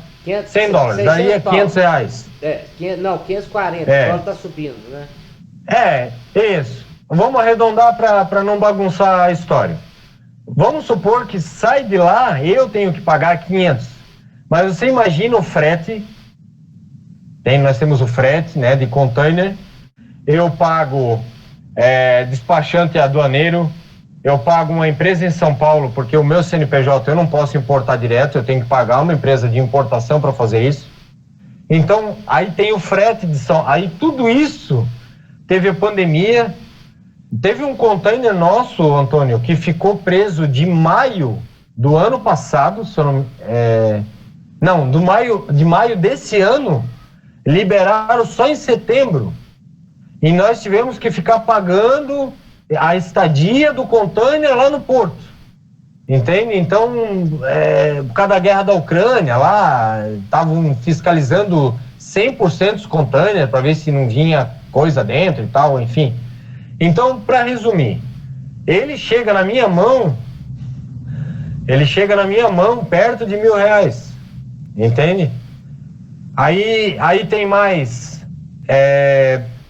100 dólares, daí é R$500. 540, o dólar tá subindo, né? Isso. Vamos arredondar para não bagunçar a história. Vamos supor que sai de lá, eu tenho que pagar 500. Mas você imagina o frete. Nós temos o frete, né, de container. Eu pago despachante aduaneiro. Eu pago uma empresa em São Paulo, porque o meu CNPJ eu não posso importar direto, eu tenho que pagar uma empresa de importação para fazer isso. Então, aí tem o frete de aí tudo isso, teve a pandemia, teve um container nosso, Antônio, que ficou preso de maio do ano passado, de maio desse ano, liberaram só em setembro. E nós tivemos que ficar pagando a estadia do container lá no porto. entende? Então, por causa da guerra da Ucrânia lá, estavam fiscalizando 100% os containers para ver se não vinha coisa dentro e tal, enfim. Então, para resumir, ele chega na minha mão perto de R$1.000, entende? Aí tem mais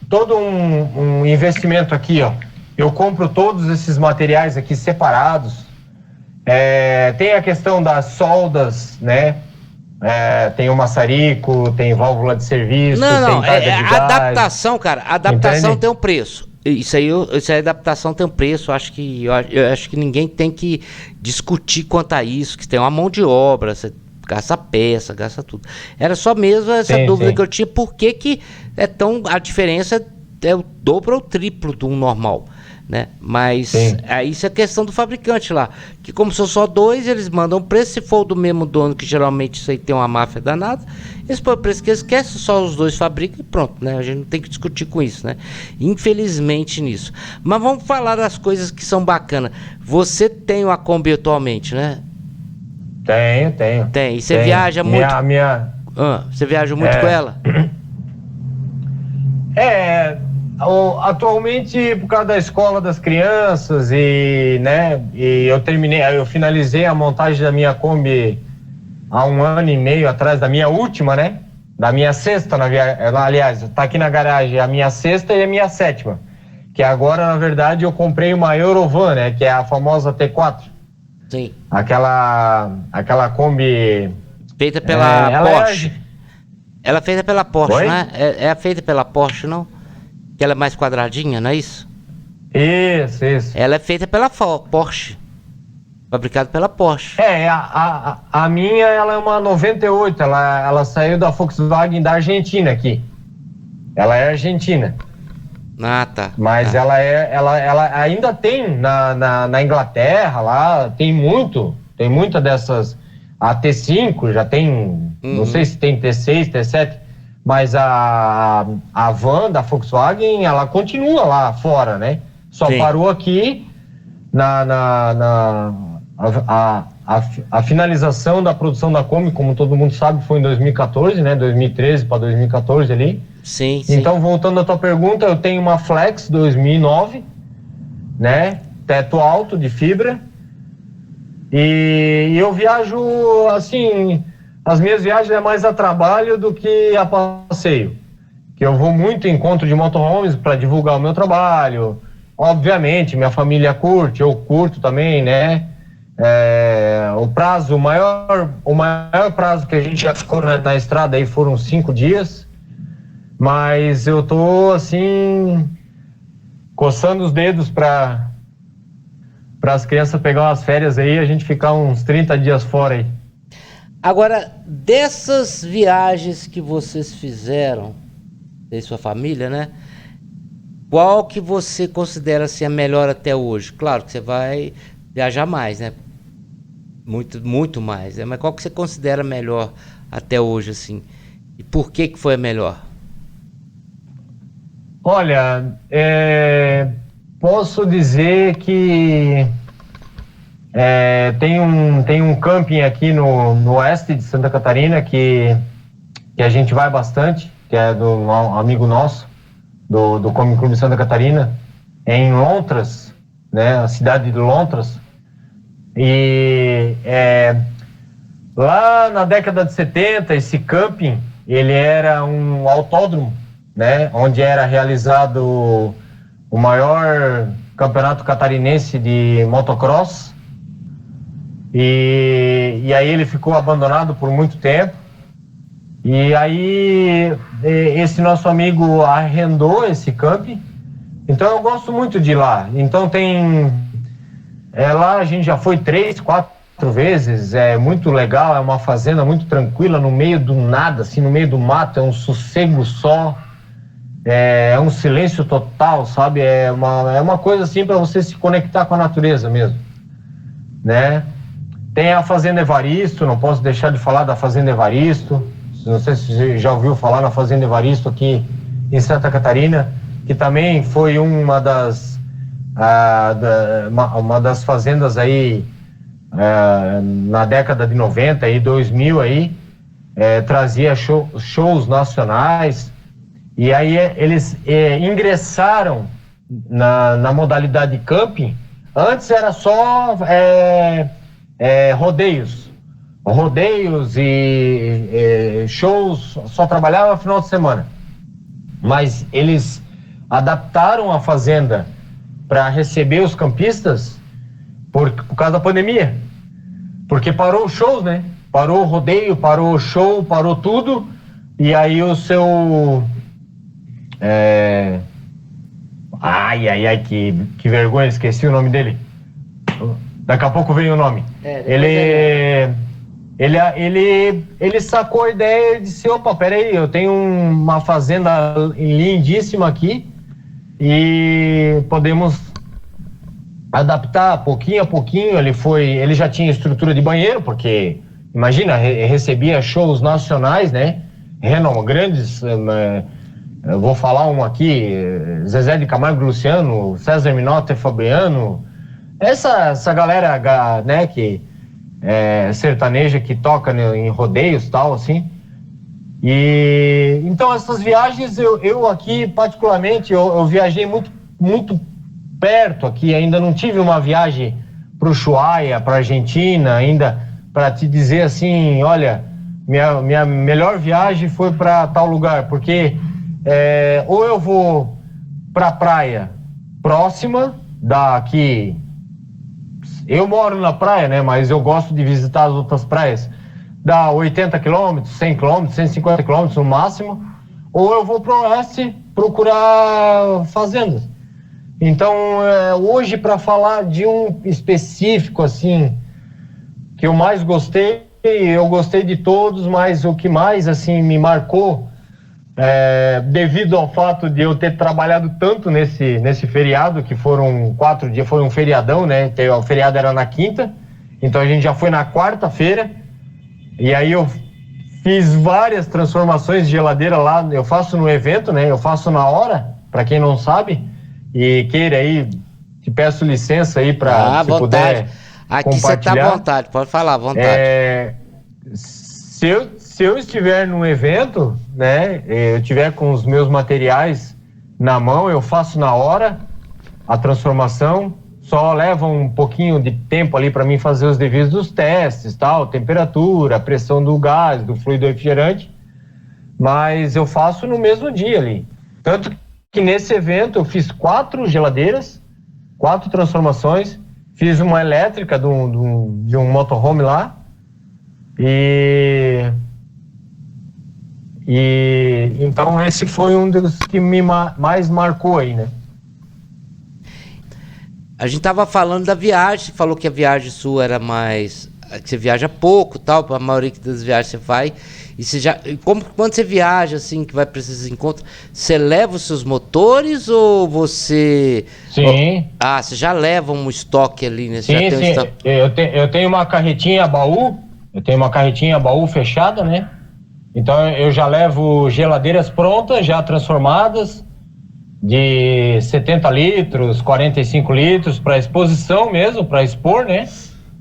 todo um investimento aqui, ó. Eu compro todos esses materiais aqui separados. Tem a questão das soldas, né? Tem o maçarico, tem válvula de serviço, Não, tem carga de gás. adaptação, cara, adaptação Entende? tem um preço. Isso aí, adaptação tem um preço. Eu acho que ninguém tem que discutir quanto a isso, que tem uma mão de obra, você gasta peça, gasta tudo. Era só mesmo essa dúvida que eu tinha, por que a diferença é o dobro ou o triplo do normal, né? Mas isso é questão do fabricante lá, que como são só dois, eles mandam o preço. Se for do mesmo dono, que geralmente isso aí tem uma máfia danada, eles põem o preço que eles querem, só os dois fabricam e pronto, né? A gente não tem que discutir com isso, né? Infelizmente nisso. Mas vamos falar das coisas que são bacanas. Você tem uma Kombi atualmente, né? Tenho. Tem. E você viaja muito? Você viaja muito com ela? Atualmente, por causa da escola das crianças e eu finalizei a montagem da minha Kombi há 1 ano e meio atrás, da minha última, né? Da minha sexta, aliás, tá aqui na garagem a minha sexta e a minha sétima, que agora, na verdade, eu comprei uma Eurovan, né? Que é a famosa T4. Sim. Aquela Kombi... Feita pela Porsche. Ela é feita pela Porsche, né? É feita pela Porsche, não? Que ela é mais quadradinha, não é isso? Isso. Ela é feita pela Porsche. Fabricada pela Porsche. A minha, ela é uma 98. Ela saiu da Volkswagen da Argentina aqui. Ela é argentina. Ah, tá. Mas ela ainda tem na Inglaterra lá, tem muita dessas. A T5 já tem, não sei se tem T6, T7, mas a van da Volkswagen, ela continua lá fora, né? Só parou aqui a finalização da produção da Kombi, como todo mundo sabe, foi em 2014, né? 2013 para 2014 ali. Sim. Então, voltando à tua pergunta, eu tenho uma Flex 2009, né? Teto alto de fibra. E eu viajo, assim, as minhas viagens é mais a trabalho do que a passeio. Que eu vou muito em encontro de motorhomes para divulgar o meu trabalho. Obviamente, minha família curte, eu curto também, né? O maior prazo que a gente já ficou na estrada aí foram 5 dias. Mas eu tô, assim, coçando os dedos para as crianças pegar umas férias aí e a gente ficar uns 30 dias fora aí. Agora, dessas viagens que vocês fizeram, e sua família, né? Qual que você considera assim, a melhor até hoje? Claro que você vai viajar mais, né? Muito mais, né? Mas qual que você considera melhor até hoje, assim? E por que foi a melhor? Olha, posso dizer que tem um camping aqui no oeste de Santa Catarina que a gente vai bastante, que é do um amigo nosso, do Kombi Clube Santa Catarina, em Lontras, né, a cidade de Lontras. E lá na década de 70, esse camping, ele era um autódromo, né, onde era realizado o maior campeonato catarinense de motocross. E aí ele ficou abandonado por muito tempo. E aí esse nosso amigo arrendou esse camping. Então eu gosto muito de ir lá. Então lá a gente já foi 3, 4 vezes. É muito legal, é uma fazenda muito tranquila, no meio do nada, assim, no meio do mato, é um sossego só. É um silêncio total, sabe? É uma coisa assim para você se conectar com a natureza mesmo, né? Tem a Fazenda Evaristo, não posso deixar de falar da Fazenda Evaristo. Não sei se você já ouviu falar na Fazenda Evaristo aqui em Santa Catarina, que também foi uma das fazendas aí na década de 90 e 2000 aí, trazia shows nacionais, e aí eles ingressaram na modalidade de camping. Antes era só rodeios e shows, só trabalhava no final de semana. Mas eles adaptaram a fazenda para receber os campistas por causa da pandemia. Porque parou os shows, né? Parou o rodeio, parou o show, parou tudo. E aí o seu... que vergonha, esqueci o nome dele. Daqui a pouco vem o nome. Ele sacou a ideia e disse: opa, peraí, eu tenho uma fazenda lindíssima aqui e podemos adaptar pouquinho a pouquinho. Ele já tinha estrutura de banheiro, porque imagina, recebia shows nacionais, né? Grandes, eu vou falar um aqui: Zezé de Camargo e Luciano, César Minotta e Fabiano, essa galera, né, que sertaneja, que toca em rodeios e tal, assim. E então essas viagens, eu aqui particularmente, eu viajei muito perto aqui. Ainda não tive uma viagem para o Ushuaia, para Argentina, ainda para te dizer assim, olha, minha melhor viagem foi para tal lugar, porque ou eu vou para a praia próxima daqui. Eu moro na praia, né? Mas eu gosto de visitar as outras praias. Dá 80 km, 100 km, 150 km no máximo. Ou eu vou para o oeste procurar fazendas. Então, hoje, para falar de um específico, assim, que eu mais gostei, eu gostei de todos, mas o que mais, assim, me marcou, devido ao fato de eu ter trabalhado tanto nesse feriado, que foram 4 dias, foi um feriadão, né? O feriado era na quinta, então a gente já foi na quarta-feira, e aí eu fiz várias transformações de geladeira lá. Eu faço no evento, né? Eu faço na hora, para quem não sabe, e queira aí, te peço licença aí para, se puder, aqui você tá à vontade, pode falar à vontade. Se eu estiver num evento, né, eu tiver com os meus materiais na mão, eu faço na hora a transformação. Só leva um pouquinho de tempo ali para mim fazer os devidos testes, tal, temperatura, pressão do gás, do fluido refrigerante, mas eu faço no mesmo dia ali. Tanto que nesse evento eu fiz 4 geladeiras, 4 transformações, fiz uma elétrica de um motorhome lá, e então esse foi um dos que me mais marcou aí, né? A gente tava falando da viagem, você falou que a viagem sua era mais... que você viaja pouco, tal, a maioria das viagens você vai, e você já... Quando você viaja, assim, que vai para esses encontros, você leva os seus motores ou você... Sim. Você já leva um estoque ali, né? Sim. Eu tenho uma carretinha baú fechada, né? Então eu já levo geladeiras prontas, já transformadas, de 70 litros, 45 litros, para exposição mesmo, para expor, né?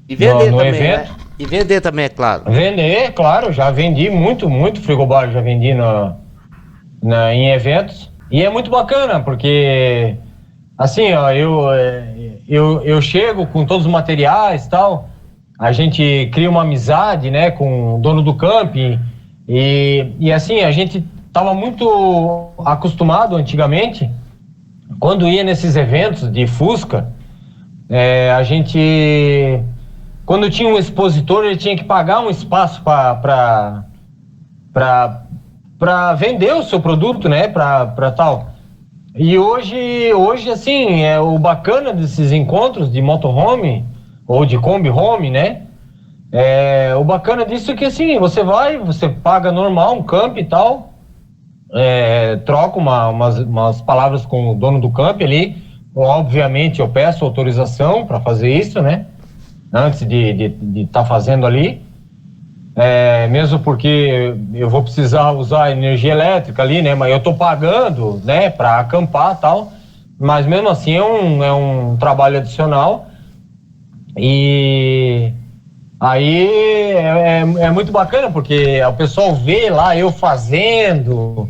E vender no também, evento. né? E vender também, é claro. Vender, claro, já vendi muito frigobar, já vendi em eventos. E é muito bacana, porque assim, ó, eu chego com todos os materiais e tal, a gente cria uma amizade, né, com o dono do camping. E assim, a gente estava muito acostumado antigamente, quando ia nesses eventos de Fusca, a gente, quando tinha um expositor, ele tinha que pagar um espaço para vender o seu produto, né, para tal. E hoje assim, o bacana desses encontros de motorhome ou de Kombi Home, né? O bacana disso é que assim, você paga normal um camp e tal, troca umas palavras com o dono do camp ali. Obviamente eu peço autorização para fazer isso, né? Antes de estar fazendo ali. Mesmo porque eu vou precisar usar energia elétrica ali, né? Mas eu tô pagando, né, para acampar e tal. Mas mesmo assim é um trabalho adicional. E Aí é muito bacana, porque o pessoal vê lá eu fazendo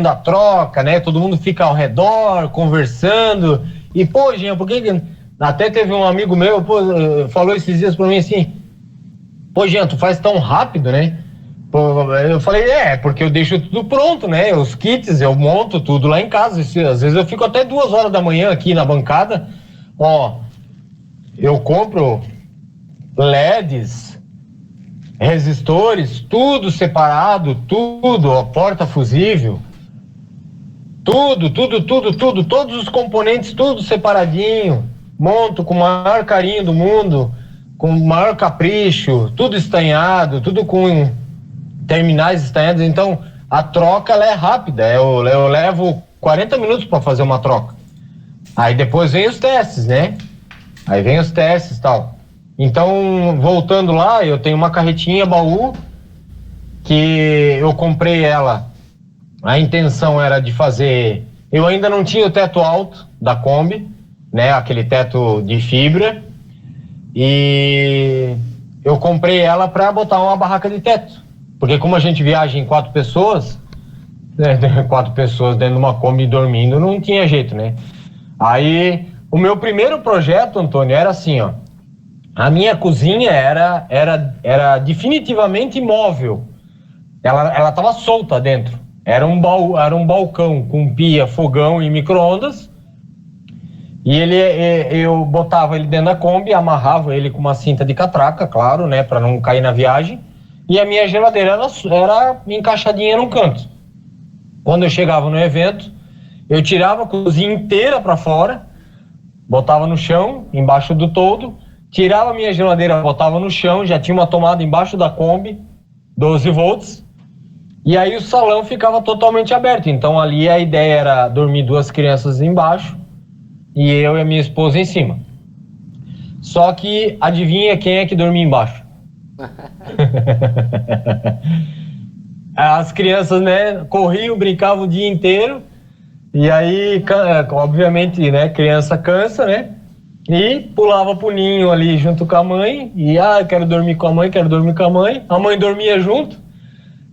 a troca, né? Todo mundo fica ao redor, conversando. E, pô, Jean, por que... Até teve um amigo meu, pô, falou esses dias pra mim assim, pô, Jean, tu faz tão rápido, né? Pô, eu falei, porque eu deixo tudo pronto, né? Os kits, eu monto tudo lá em casa. Às vezes eu fico até 2 horas da manhã aqui na bancada. Ó, eu compro LEDs, resistores, tudo separado, tudo, ó, porta fusível, tudo, todos os componentes, tudo separadinho, monto com o maior carinho do mundo, com o maior capricho, tudo estanhado, tudo com terminais estanhados. Então a troca ela é rápida, eu levo 40 minutos para fazer uma troca. Aí depois vem os testes, né? Aí vem os testes e tal. Então, voltando lá, eu tenho uma carretinha baú que eu comprei ela. A intenção era de fazer... Eu ainda não tinha o teto alto da Kombi, né? Aquele teto de fibra. E eu comprei ela para botar uma barraca de teto. Porque como a gente viaja em 4 pessoas, né? 4 pessoas dentro de uma Kombi dormindo, não tinha jeito, né? Aí, o meu primeiro projeto, Antônio, era assim, ó. A minha cozinha era definitivamente móvel. Ela estava solta dentro. Era um balcão com pia, fogão e micro-ondas. E eu botava ele dentro da Kombi, amarrava ele com uma cinta de catraca, claro, né, para não cair na viagem. E a minha geladeira era encaixadinha num canto. Quando eu chegava no evento, eu tirava a cozinha inteira para fora, botava no chão, embaixo do toldo, tirava a minha geladeira, botava no chão, já tinha uma tomada embaixo da Kombi, 12 volts, e aí o salão ficava totalmente aberto. Então ali a ideia era dormir 2 crianças embaixo e eu e a minha esposa em cima. Só que adivinha quem é que dormia embaixo? As crianças, né, corriam, brincavam o dia inteiro, e aí, obviamente, né, criança cansa, né? E pulava pro ninho ali junto com a mãe. E, eu quero dormir com a mãe, quero dormir com a mãe. A mãe dormia junto.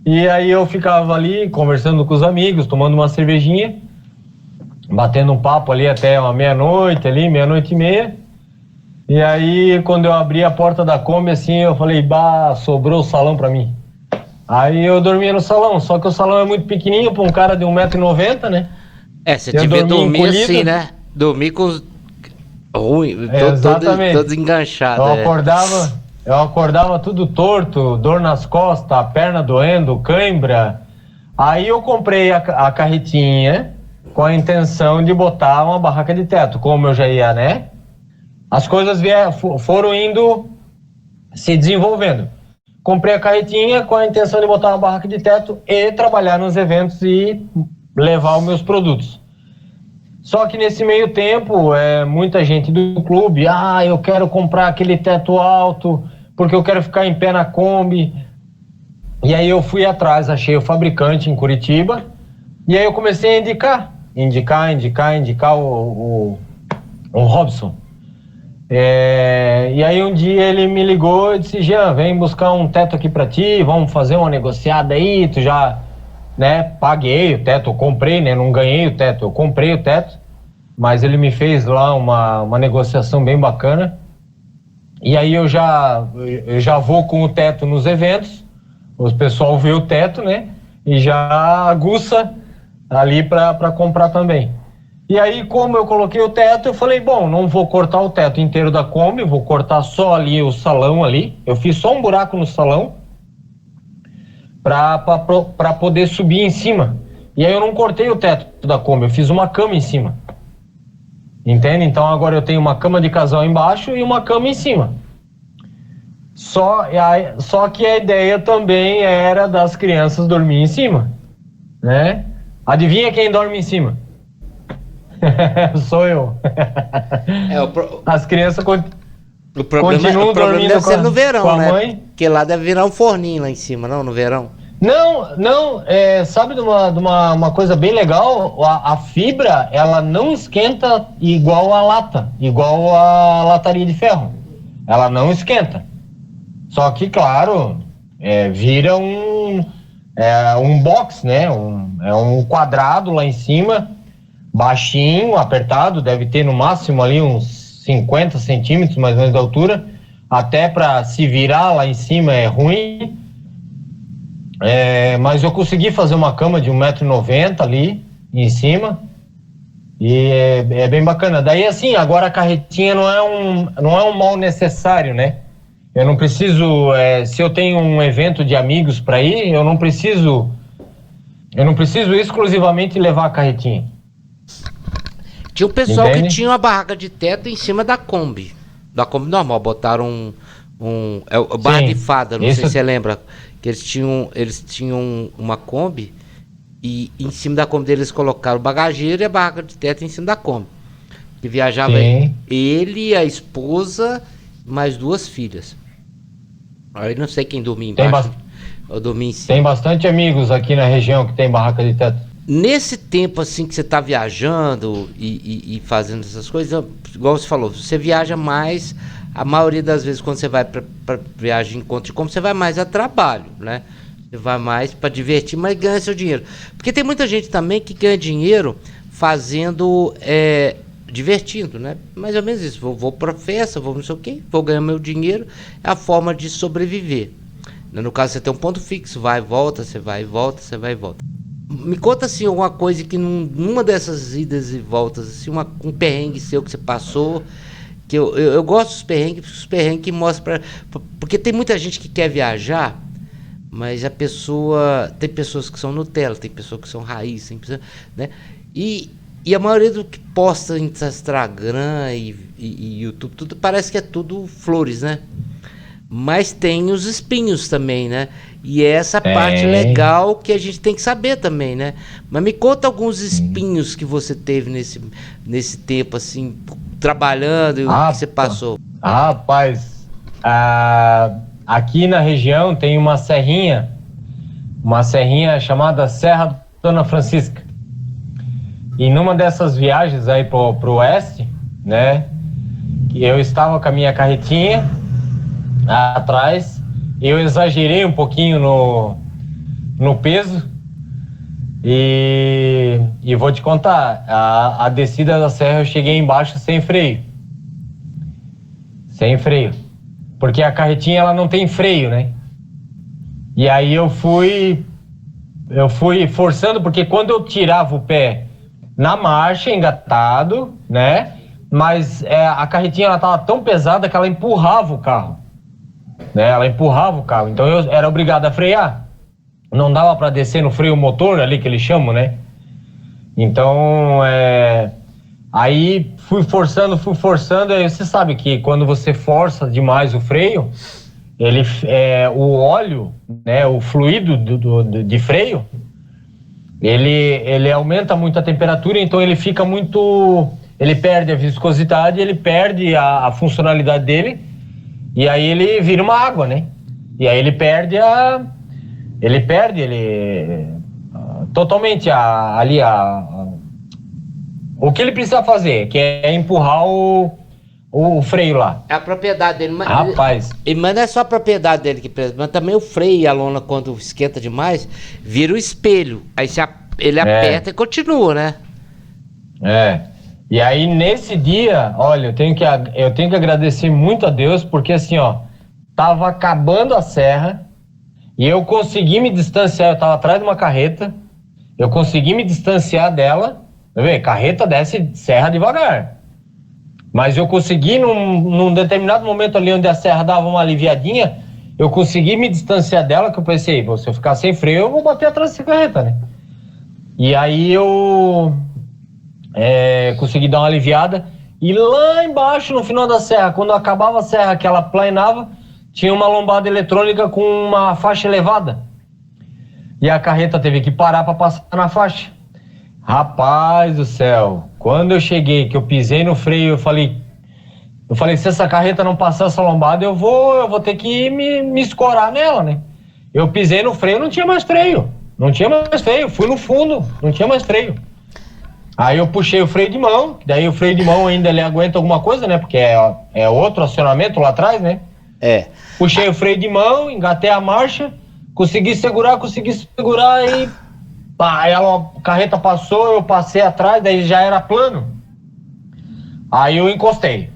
E aí eu ficava ali conversando com os amigos, tomando uma cervejinha, batendo um papo ali até uma meia-noite ali, 00:30. E aí, quando eu abri a porta da Kombi, assim, eu falei, sobrou o salão pra mim. Aí eu dormia no salão, só que o salão é muito pequenininho pra um cara de 1,90 m, né? Você devia dormir assim, né? Dormir com os... ruim, todo enganchado. Eu acordava tudo torto, dor nas costas, a perna doendo, cãibra. Aí eu comprei a carretinha com a intenção de botar uma barraca de teto. Como eu já ia, né? As coisas foram indo se desenvolvendo. Comprei a carretinha com a intenção de botar uma barraca de teto e trabalhar nos eventos e levar os meus produtos. Só que nesse meio tempo, muita gente do clube, eu quero comprar aquele teto alto, porque eu quero ficar em pé na Kombi. E aí eu fui atrás, achei o fabricante em Curitiba, e aí eu comecei a indicar o Robson. E aí um dia ele me ligou e disse, Jean, vem buscar um teto aqui pra ti, vamos fazer uma negociada aí, tu já... né, paguei o teto, eu comprei, né, não ganhei o teto, eu comprei o teto, mas ele me fez lá uma negociação bem bacana, e aí eu já vou com o teto nos eventos, o pessoal vê o teto, né, e já aguça ali para comprar também. E aí, como eu coloquei o teto, eu falei, bom, não vou cortar o teto inteiro da Kombi, vou cortar só ali o salão ali, eu fiz só um buraco no salão, para poder subir em cima. E aí eu não cortei o teto da Kombi, eu fiz uma cama em cima. Entende? Então agora eu tenho uma cama de casal embaixo e uma cama em cima. Só que a ideia também era das crianças dormir em cima, né? Adivinha quem dorme em cima? Sou eu. As crianças o problema deve ser no verão, né? Mãe. Porque lá deve virar um forninho lá em cima, não? No verão. Não, sabe de uma coisa bem legal? A fibra, ela não esquenta igual a lata, igual a lataria de ferro. Ela não esquenta. Só que, claro, vira um box, né? É um quadrado lá em cima, baixinho, apertado, deve ter no máximo ali uns 50 centímetros mais ou menos de altura, até para se virar lá em cima é ruim. Mas eu consegui fazer uma cama de 1,90 m ali em cima e é bem bacana. Daí assim, agora a carretinha não é um mal necessário, né? Eu não preciso, se eu tenho um evento de amigos para ir, eu não preciso exclusivamente levar a carretinha. Tinha um pessoal Entende? que tinha uma barraca de teto em cima da Kombi normal, botaram o barra de fada, não sei se você lembra, que eles tinham uma Kombi e em cima da Kombi deles colocaram o bagageiro e a barraca de teto em cima da Kombi, que viajava ele, a esposa, mais 2 filhas. Aí não sei quem dormia embaixo. Eu dormi em cima. Tem bastante amigos aqui na região que tem barraca de teto. Nesse tempo assim que você tá viajando e fazendo essas coisas, igual você falou, você viaja mais, a maioria das vezes quando você vai para viagem, encontro de como você vai mais a trabalho, né? Você vai mais para divertir, mas ganha seu dinheiro. Porque tem muita gente também que ganha dinheiro fazendo, divertindo, né? Mais ou menos isso, vou para festa, vou não sei o quê, vou ganhar meu dinheiro, é a forma de sobreviver. No caso, você tem um ponto fixo, vai e volta, você vai e volta, você vai e volta. Me conta assim alguma coisa que numa dessas idas e voltas, assim, um perrengue seu que você passou, que eu gosto dos perrengues, porque os perrengues mostram porque tem muita gente que quer viajar, mas tem pessoas que são Nutella, tem pessoas que são raiz, tem pessoas, né? E a maioria do que posta em Instagram e YouTube, tudo parece que é tudo flores, né? Mas tem os espinhos também, né? E é essa parte legal que a gente tem que saber também, né? Mas me conta alguns espinhos que você teve nesse tempo, assim, trabalhando e o que você passou. Rapaz, aqui na região tem uma serrinha chamada Serra Dona Francisca. E numa dessas viagens aí pro oeste, né? Que eu estava com a minha carretinha atrás, eu exagerei um pouquinho no peso e vou te contar, a descida da serra eu cheguei embaixo sem freio, porque a carretinha ela não tem freio, né? E aí eu fui forçando, porque quando eu tirava o pé na marcha, engatado, né? Mas a carretinha ela tava tão pesada que ela empurrava o carro. Né, ela empurrava o carro, então eu era obrigado a frear. Não dava para descer no freio motor ali que eles chamam, né? Então, aí fui forçando, aí você sabe que quando você força demais o freio, o óleo, né, o fluido de freio, ele aumenta muito a temperatura, então ele fica muito, ele perde a viscosidade, ele perde a funcionalidade dele. E aí ele vira uma água, né? E aí ele perde totalmente o que ele precisa fazer, que é empurrar o freio lá. É a propriedade dele. Rapaz. Mas não é só a propriedade dele que presa, mas também o freio e a lona, quando esquenta demais, vira o espelho. Aí ele aperta e continua, né? E aí, nesse dia, olha, eu tenho que agradecer muito a Deus, porque assim, ó, tava acabando a serra e eu consegui me distanciar, eu tava atrás de uma carreta, eu consegui me distanciar dela, tá vendo? Carreta desce serra devagar, mas eu consegui, num determinado momento ali onde a serra dava uma aliviadinha, eu consegui me distanciar dela, que eu pensei, se eu ficar sem freio, eu vou bater atrás dessa carreta, né? E aí eu... consegui dar uma aliviada, e lá embaixo, no final da serra, quando acabava a serra, que ela planava, tinha uma lombada eletrônica com uma faixa elevada, e a carreta teve que parar para passar na faixa. Rapaz do céu, quando eu cheguei, que eu pisei no freio, eu falei, se essa carreta não passar essa lombada, eu vou ter que me escorar nela, né? Eu pisei no freio, não tinha mais freio, fui no fundo, não tinha mais freio. Aí eu puxei o freio de mão, daí o freio de mão ainda ele aguenta alguma coisa, né? Porque é outro acionamento lá atrás, né? Puxei o freio de mão, engatei a marcha, consegui segurar e pá, a carreta passou, eu passei atrás, daí já era plano. Aí eu encostei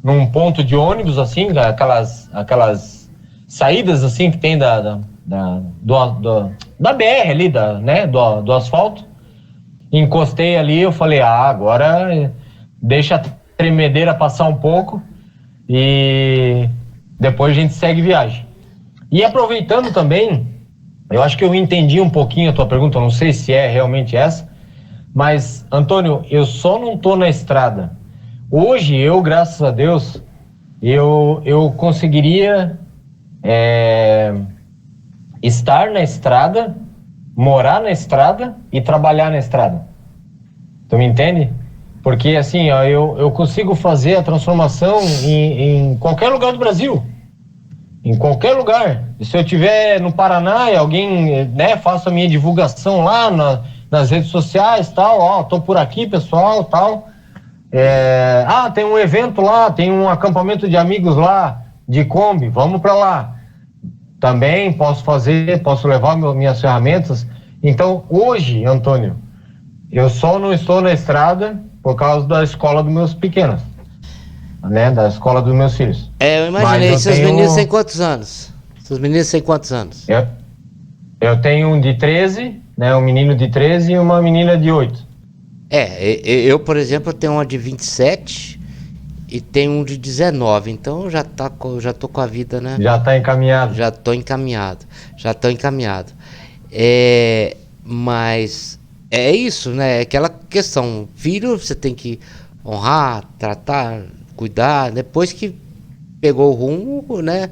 num ponto de ônibus, assim, aquelas saídas assim que tem da BR ali, do asfalto. Encostei ali, eu falei, agora deixa a tremedeira passar um pouco e depois a gente segue viagem. E aproveitando também, eu acho que eu entendi um pouquinho a tua pergunta, não sei se é realmente essa, mas, Antônio, eu só não tô na estrada. Hoje, graças a Deus, eu conseguiria estar na estrada, morar na estrada e trabalhar na estrada. Tu me entende? Porque, assim, ó, eu consigo fazer a transformação em qualquer lugar do Brasil. Em qualquer lugar. E se eu estiver no Paraná e alguém, né, faça a minha divulgação lá nas redes sociais, tal, tô por aqui, pessoal, tal. Tem um evento lá, tem um acampamento de amigos lá, de Kombi, vamos para lá. Também posso levar minhas ferramentas. Então, hoje, Antônio, eu só não estou na estrada por causa da escola dos meus pequenos, né, da escola dos meus filhos. Eu imaginei, seus meninos têm quantos anos? Seus meninos têm quantos anos? Eu tenho um de 13, né, um menino de 13 e uma menina de 8. Eu, por exemplo, tenho uma de 27 e tenho um de 19, então já tô com a vida, né? Já tá encaminhado. Já tô encaminhado. Mas é isso, né? Aquela questão, filho você tem que honrar, tratar, cuidar, depois que pegou o rumo, né?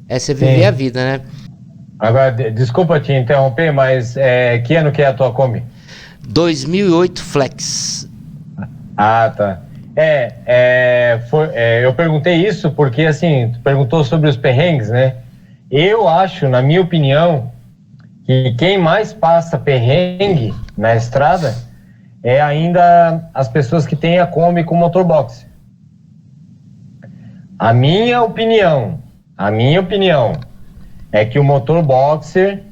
Você viver a vida, né? Agora, desculpa te interromper, mas que ano que é a tua Kombi? 2008 Flex. Tá. Eu perguntei isso porque, assim, tu perguntou sobre os perrengues, né? Eu acho, na minha opinião, que quem mais passa perrengue na estrada é ainda as pessoas que têm a Kombi com motor boxer. A minha opinião é que o motor boxer,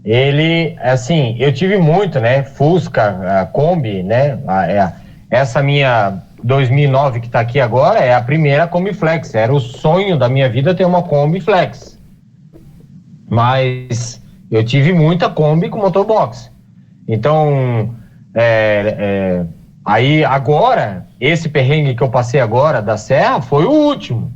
ele, assim, eu tive muito, né? Fusca, a Kombi, né? Essa minha 2009 que tá aqui agora é a primeira Kombi Flex. Era o sonho da minha vida ter uma Kombi Flex. Mas eu tive muita Kombi com motor boxer. Então, aí agora, esse perrengue que eu passei agora da Serra foi o último.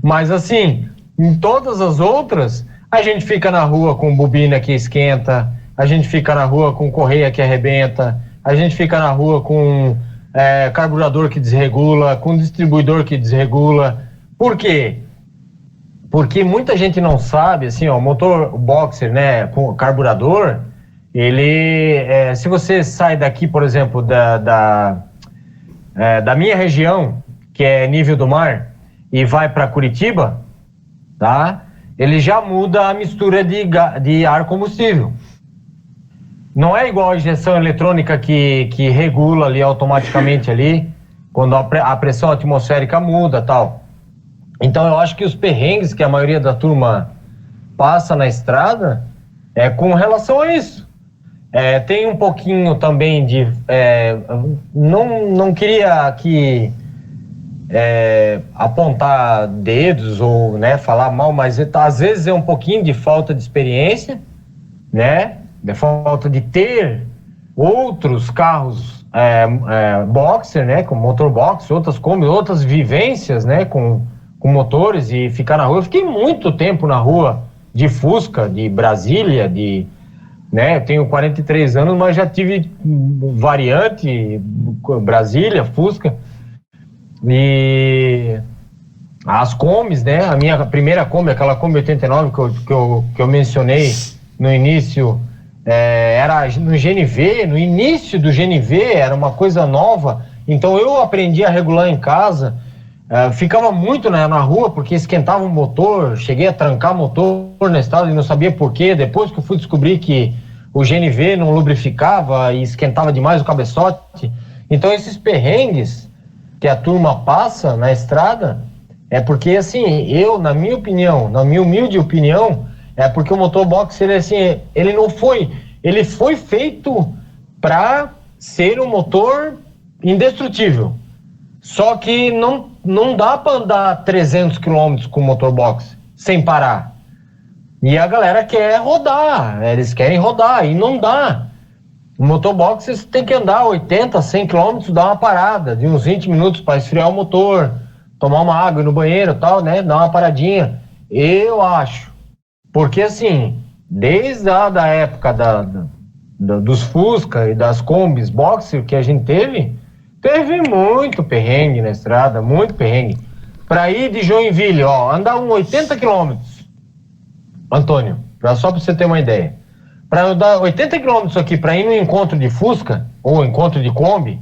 Mas assim, em todas as outras, a gente fica na rua com bobina que esquenta, a gente fica na rua com correia que arrebenta, a gente fica na rua com carburador que desregula, com distribuidor que desregula. Por quê? Porque muita gente não sabe, assim, ó, o motor boxer, né, com carburador, ele, se você sai daqui, por exemplo, da minha região, que é nível do mar, e vai para Curitiba, tá? Ele já muda a mistura de ar combustível. Não é igual a injeção eletrônica que regula ali automaticamente ali, quando a pressão atmosférica muda, tal. Então eu acho que os perrengues que a maioria da turma passa na estrada é com relação a isso. Tem um pouquinho também de... não queria aqui apontar dedos ou, né, falar mal, mas às vezes é um pouquinho de falta de experiência, né? De falta de ter outros carros boxer, né? Com motor boxer, outras vivências, né? Com motores e ficar na rua. Eu fiquei muito tempo na rua de Fusca, de Brasília, né? Eu tenho 43 anos, mas já tive variante, Brasília, Fusca. E as Kombis, né? A minha primeira Kombi, aquela Kombi 89 que eu mencionei no início, era no GNV, no início do GNV, era uma coisa nova. Então eu aprendi a regular em casa, ficava muito na rua porque esquentava o motor, cheguei a trancar motor na estrada e não sabia por quê. Depois que eu fui descobrir que o GNV não lubrificava e esquentava demais o cabeçote. Então esses perrengues que a turma passa na estrada, é porque, assim, na minha opinião, na minha humilde opinião, é porque o motobox, ele, assim, ele foi feito para ser um motor indestrutível. Só que não dá para andar 300 km com o motorbox sem parar. E a galera quer rodar, eles querem rodar, e não dá. O motobox você tem que andar 80, 100 km, dar uma parada de uns 20 minutos para esfriar o motor, tomar uma água no banheiro e tal, né? Dar uma paradinha. Eu acho. Porque assim, desde da época dos Fusca e das Kombis Boxer que a gente teve muito perrengue na estrada, muito perrengue. Para ir de Joinville, andar uns 80 quilômetros, Antônio, só para você ter uma ideia. Para andar 80 quilômetros aqui, para ir no encontro de Fusca, ou encontro de Kombi,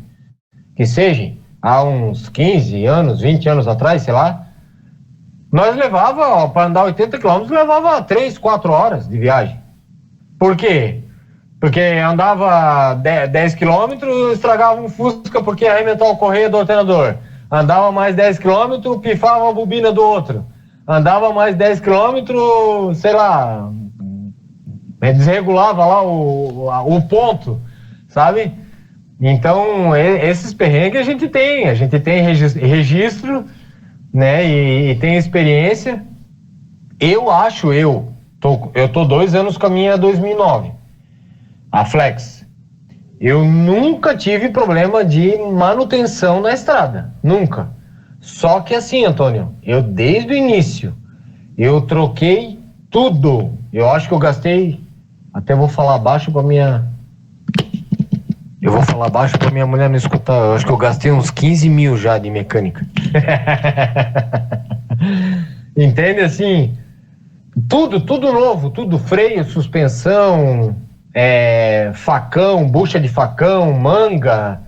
que seja, há uns 15 anos, 20 anos atrás, sei lá, nós levava, para andar 80 quilômetros, levava 3, 4 horas de viagem. Por quê? Porque andava 10 quilômetros, estragava um Fusca porque ia arrebentar o correia do alternador. Andava mais 10 quilômetros, pifava a bobina do outro. Andava mais 10 quilômetros, sei lá, desregulava lá o ponto, sabe? Então, esses perrengues a gente tem registro, né? E tem experiência. Eu tô 2 anos com a minha 2009, a Flex. Eu nunca tive problema de manutenção na estrada, nunca. Só que assim, Antônio, eu desde o início, eu troquei tudo. Eu acho que eu gastei, até vou falar baixo pra minha... Eu vou falar baixo pra minha mulher não escutar. Eu acho que eu gastei uns 15 mil já de mecânica. Entende, assim? Tudo novo, tudo freio, suspensão, facão, bucha de facão, manga,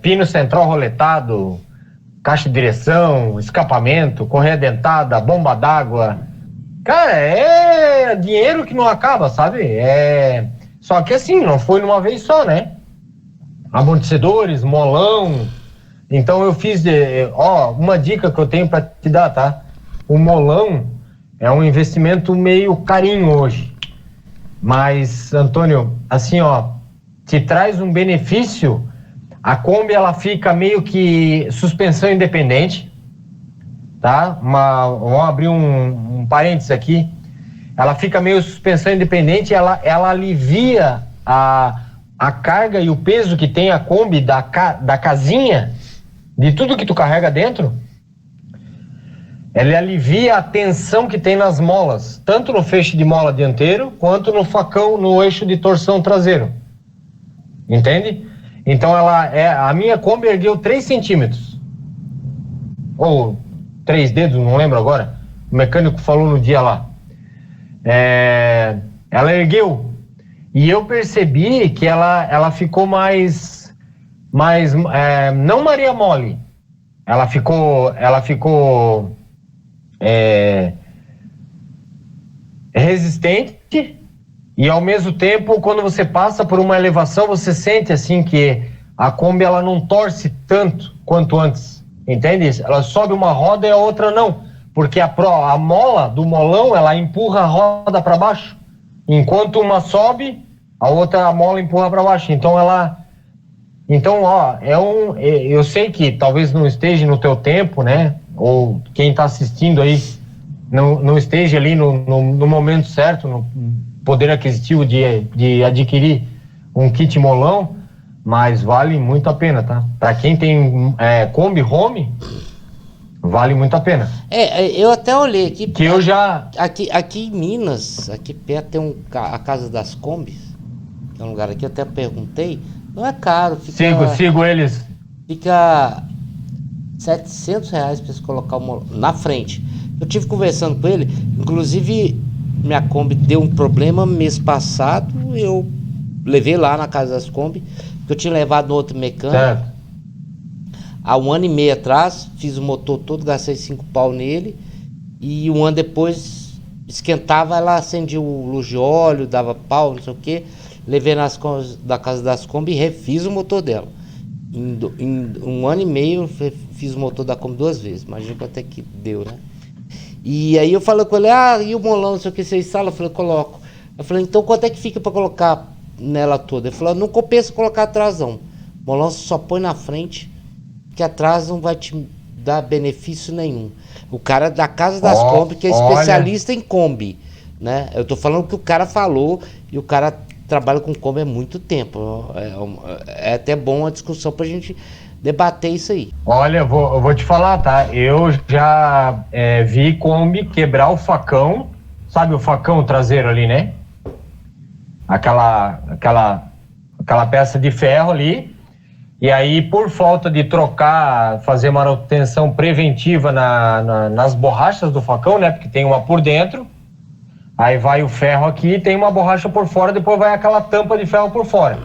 pino central roletado, caixa de direção, escapamento, correia dentada, bomba d'água. Cara, é dinheiro que não acaba, sabe? Só que assim, não foi numa vez só, né? Amortecedores, molão. Então eu fiz, uma dica que eu tenho pra te dar, tá? O molão é um investimento meio carinho hoje. Mas, Antônio, assim, te traz um benefício. A Kombi, ela fica meio que suspensão independente, tá? Vamos abrir um parênteses aqui. Ela fica meio suspensão independente, ela alivia a carga e o peso que tem a Kombi da casinha, de tudo que tu carrega dentro. Ela alivia a tensão que tem nas molas, tanto no feixe de mola dianteiro, quanto no facão, no eixo de torção traseiro. Entende? Então a minha Kombi ergueu 3 centímetros. Ou 3 dedos, não lembro agora. O mecânico falou no dia lá. Ela ergueu. E eu percebi que ela ficou mais não Maria Mole. Ela ficou resistente, e ao mesmo tempo, quando você passa por uma elevação, você sente assim que a Kombi ela não torce tanto quanto antes, entende? Ela sobe uma roda e a outra não, porque a mola do molão ela empurra a roda para baixo, enquanto uma sobe, a outra a mola empurra para baixo. Então eu sei que talvez não esteja no teu tempo, né? Ou quem está assistindo aí não esteja ali no momento certo, no poder aquisitivo de adquirir um kit molão, mas vale muito a pena, tá? Para quem tem Kombi Home, vale muito a pena. Eu até olhei aqui. Que eu já... Aqui em Minas, aqui perto tem a Casa das Kombis, que é um lugar aqui, eu até perguntei, não é caro. Sigo eles. Fica R$700 pra você colocar na frente. Eu tive conversando com ele, inclusive minha Kombi deu um problema mês passado, eu levei lá na Casa das Kombi, que eu tinha levado no outro mecânico. Certo. Há 1 ano e meio atrás, fiz o motor todo, gastei 5 pau nele, e 1 ano depois esquentava, ela acendia o luz de óleo, dava pau, não sei o que, levei nas da Casa das Kombi e refiz o motor dela. Em 1 ano e meio eu fiz o motor da Kombi 2 vezes. Imagina quanto é que deu, né? E aí eu falei com ele, e o molão, não sei o que, você instala? Eu falei, coloco. Eu falei, então quanto é que fica pra colocar nela toda? Ele falou, não compensa colocar atrás não. Molão você só põe na frente, que atrás não vai te dar benefício nenhum. O cara da Casa das Kombi, que é especialista em Kombi, né? Eu tô falando o que o cara falou, e o cara trabalha com Kombi há muito tempo. É até bom a discussão pra gente debater isso aí. Olha, eu vou te falar, tá? Eu já vi Kombi quebrar o facão, sabe o facão traseiro ali, né? Aquela peça de ferro ali. E aí, por falta de trocar, fazer manutenção preventiva nas borrachas do facão, né? Porque tem uma por dentro, aí vai o ferro aqui, tem uma borracha por fora, depois vai aquela tampa de ferro por fora.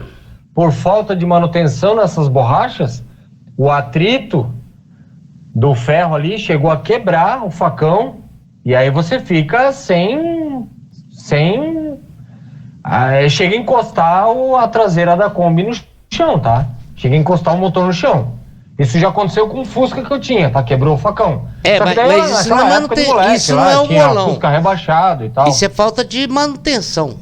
Por falta de manutenção nessas borrachas, o atrito do ferro ali chegou a quebrar o facão, e aí você fica sem chega a encostar a traseira da Kombi no chão, tá? Chega a encostar o motor no chão. Isso já aconteceu com o Fusca que eu tinha, tá? Quebrou o facão. Mas isso não é manutenção, isso não é o molão. Fusca rebaixado e tal. Isso é falta de manutenção.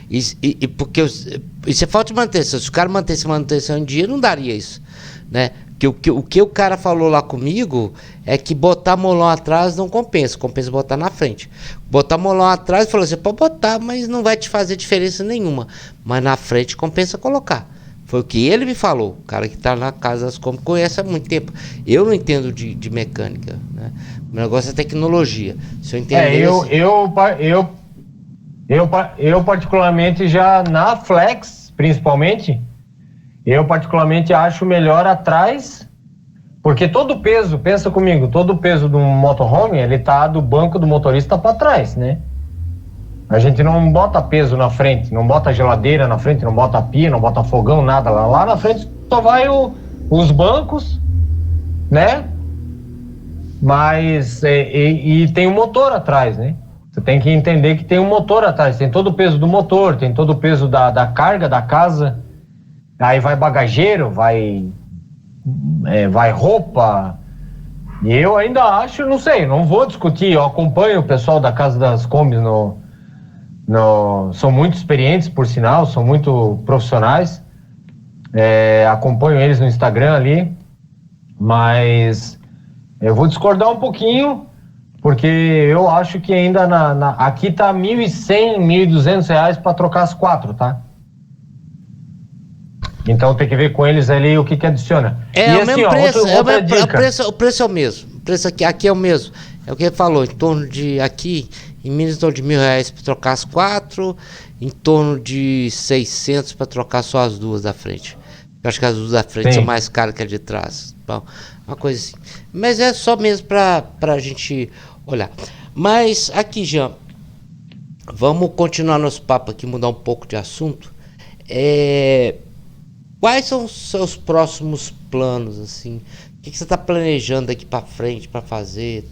Isso é falta de manutenção. Se o cara mantesse manutenção em dia, não daria isso, né? O que o cara falou lá comigo é que botar molão atrás não compensa botar na frente. Botar molão atrás, falou, você pode botar, mas não vai te fazer diferença nenhuma. Mas na frente compensa colocar. Foi o que ele me falou. O cara que tá na Casa das Kombi conhece há muito tempo. Eu não entendo de mecânica, né? O negócio é tecnologia. Se eu entender... Eu particularmente já na Flex, principalmente, eu particularmente acho melhor atrás, porque todo o peso, pensa comigo, todo o peso do motorhome, ele tá do banco do motorista para trás, né? A gente não bota peso na frente, não bota geladeira na frente, não bota pia, não bota fogão, nada. Lá na frente só vai os bancos, né? Mas, e tem um motor atrás, né? Você tem que entender que tem um motor atrás, tem todo o peso do motor, tem todo o peso da carga da casa, aí vai bagageiro, vai roupa. E eu ainda acho, não sei, não vou discutir, eu acompanho o pessoal da Casa das Kombis são muito experientes, por sinal, são muito profissionais, acompanho eles no Instagram ali, mas eu vou discordar um pouquinho, porque eu acho que ainda aqui tá R$1.100, R$1.200 para trocar as 4, tá? Então tem que ver com eles ali o que adiciona. O mesmo preço, o preço é o mesmo. O preço aqui é o mesmo. É o que ele falou, em torno de aqui, em Minas, em torno de R$1.000 para trocar as 4, em torno de 600 para trocar só as duas da frente. Eu acho que as duas da frente são mais caras que a de trás. Bom, uma coisa assim. Mas é só mesmo para a gente olhar. Mas aqui, Jean, vamos continuar nosso papo aqui, mudar um pouco de assunto. Quais são os seus próximos planos, assim? O que você está planejando daqui para frente para fazer?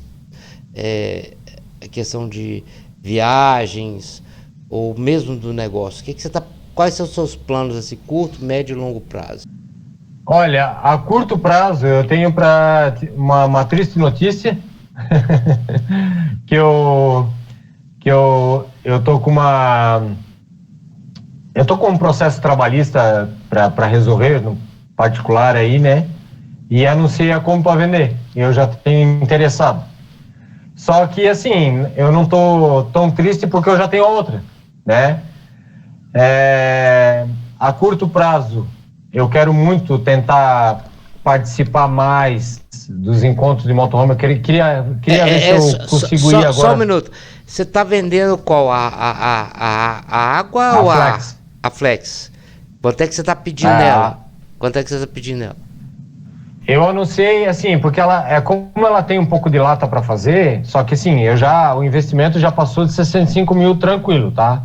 A questão de viagens ou mesmo do negócio. Quais são os seus planos, assim, curto, médio e longo prazo? Olha, a curto prazo eu tenho para uma triste notícia que eu tô com um processo trabalhista para resolver no particular aí, né? E anunciei a Kombi para vender. Eu já tenho interessado. Só que assim, eu não tô tão triste porque eu já tenho outra, né? A curto prazo, eu quero muito tentar participar mais dos encontros de motorhome. Eu queria ver se eu consigo ir agora. Só um minuto. Você está vendendo qual? A água ou Flex. A Flex? Quanto é que você está pedindo nela? Quanto é que você está pedindo nela? Eu anunciei assim, porque como ela tem um pouco de lata para fazer, só que assim, o investimento já passou de 65 mil tranquilo, tá?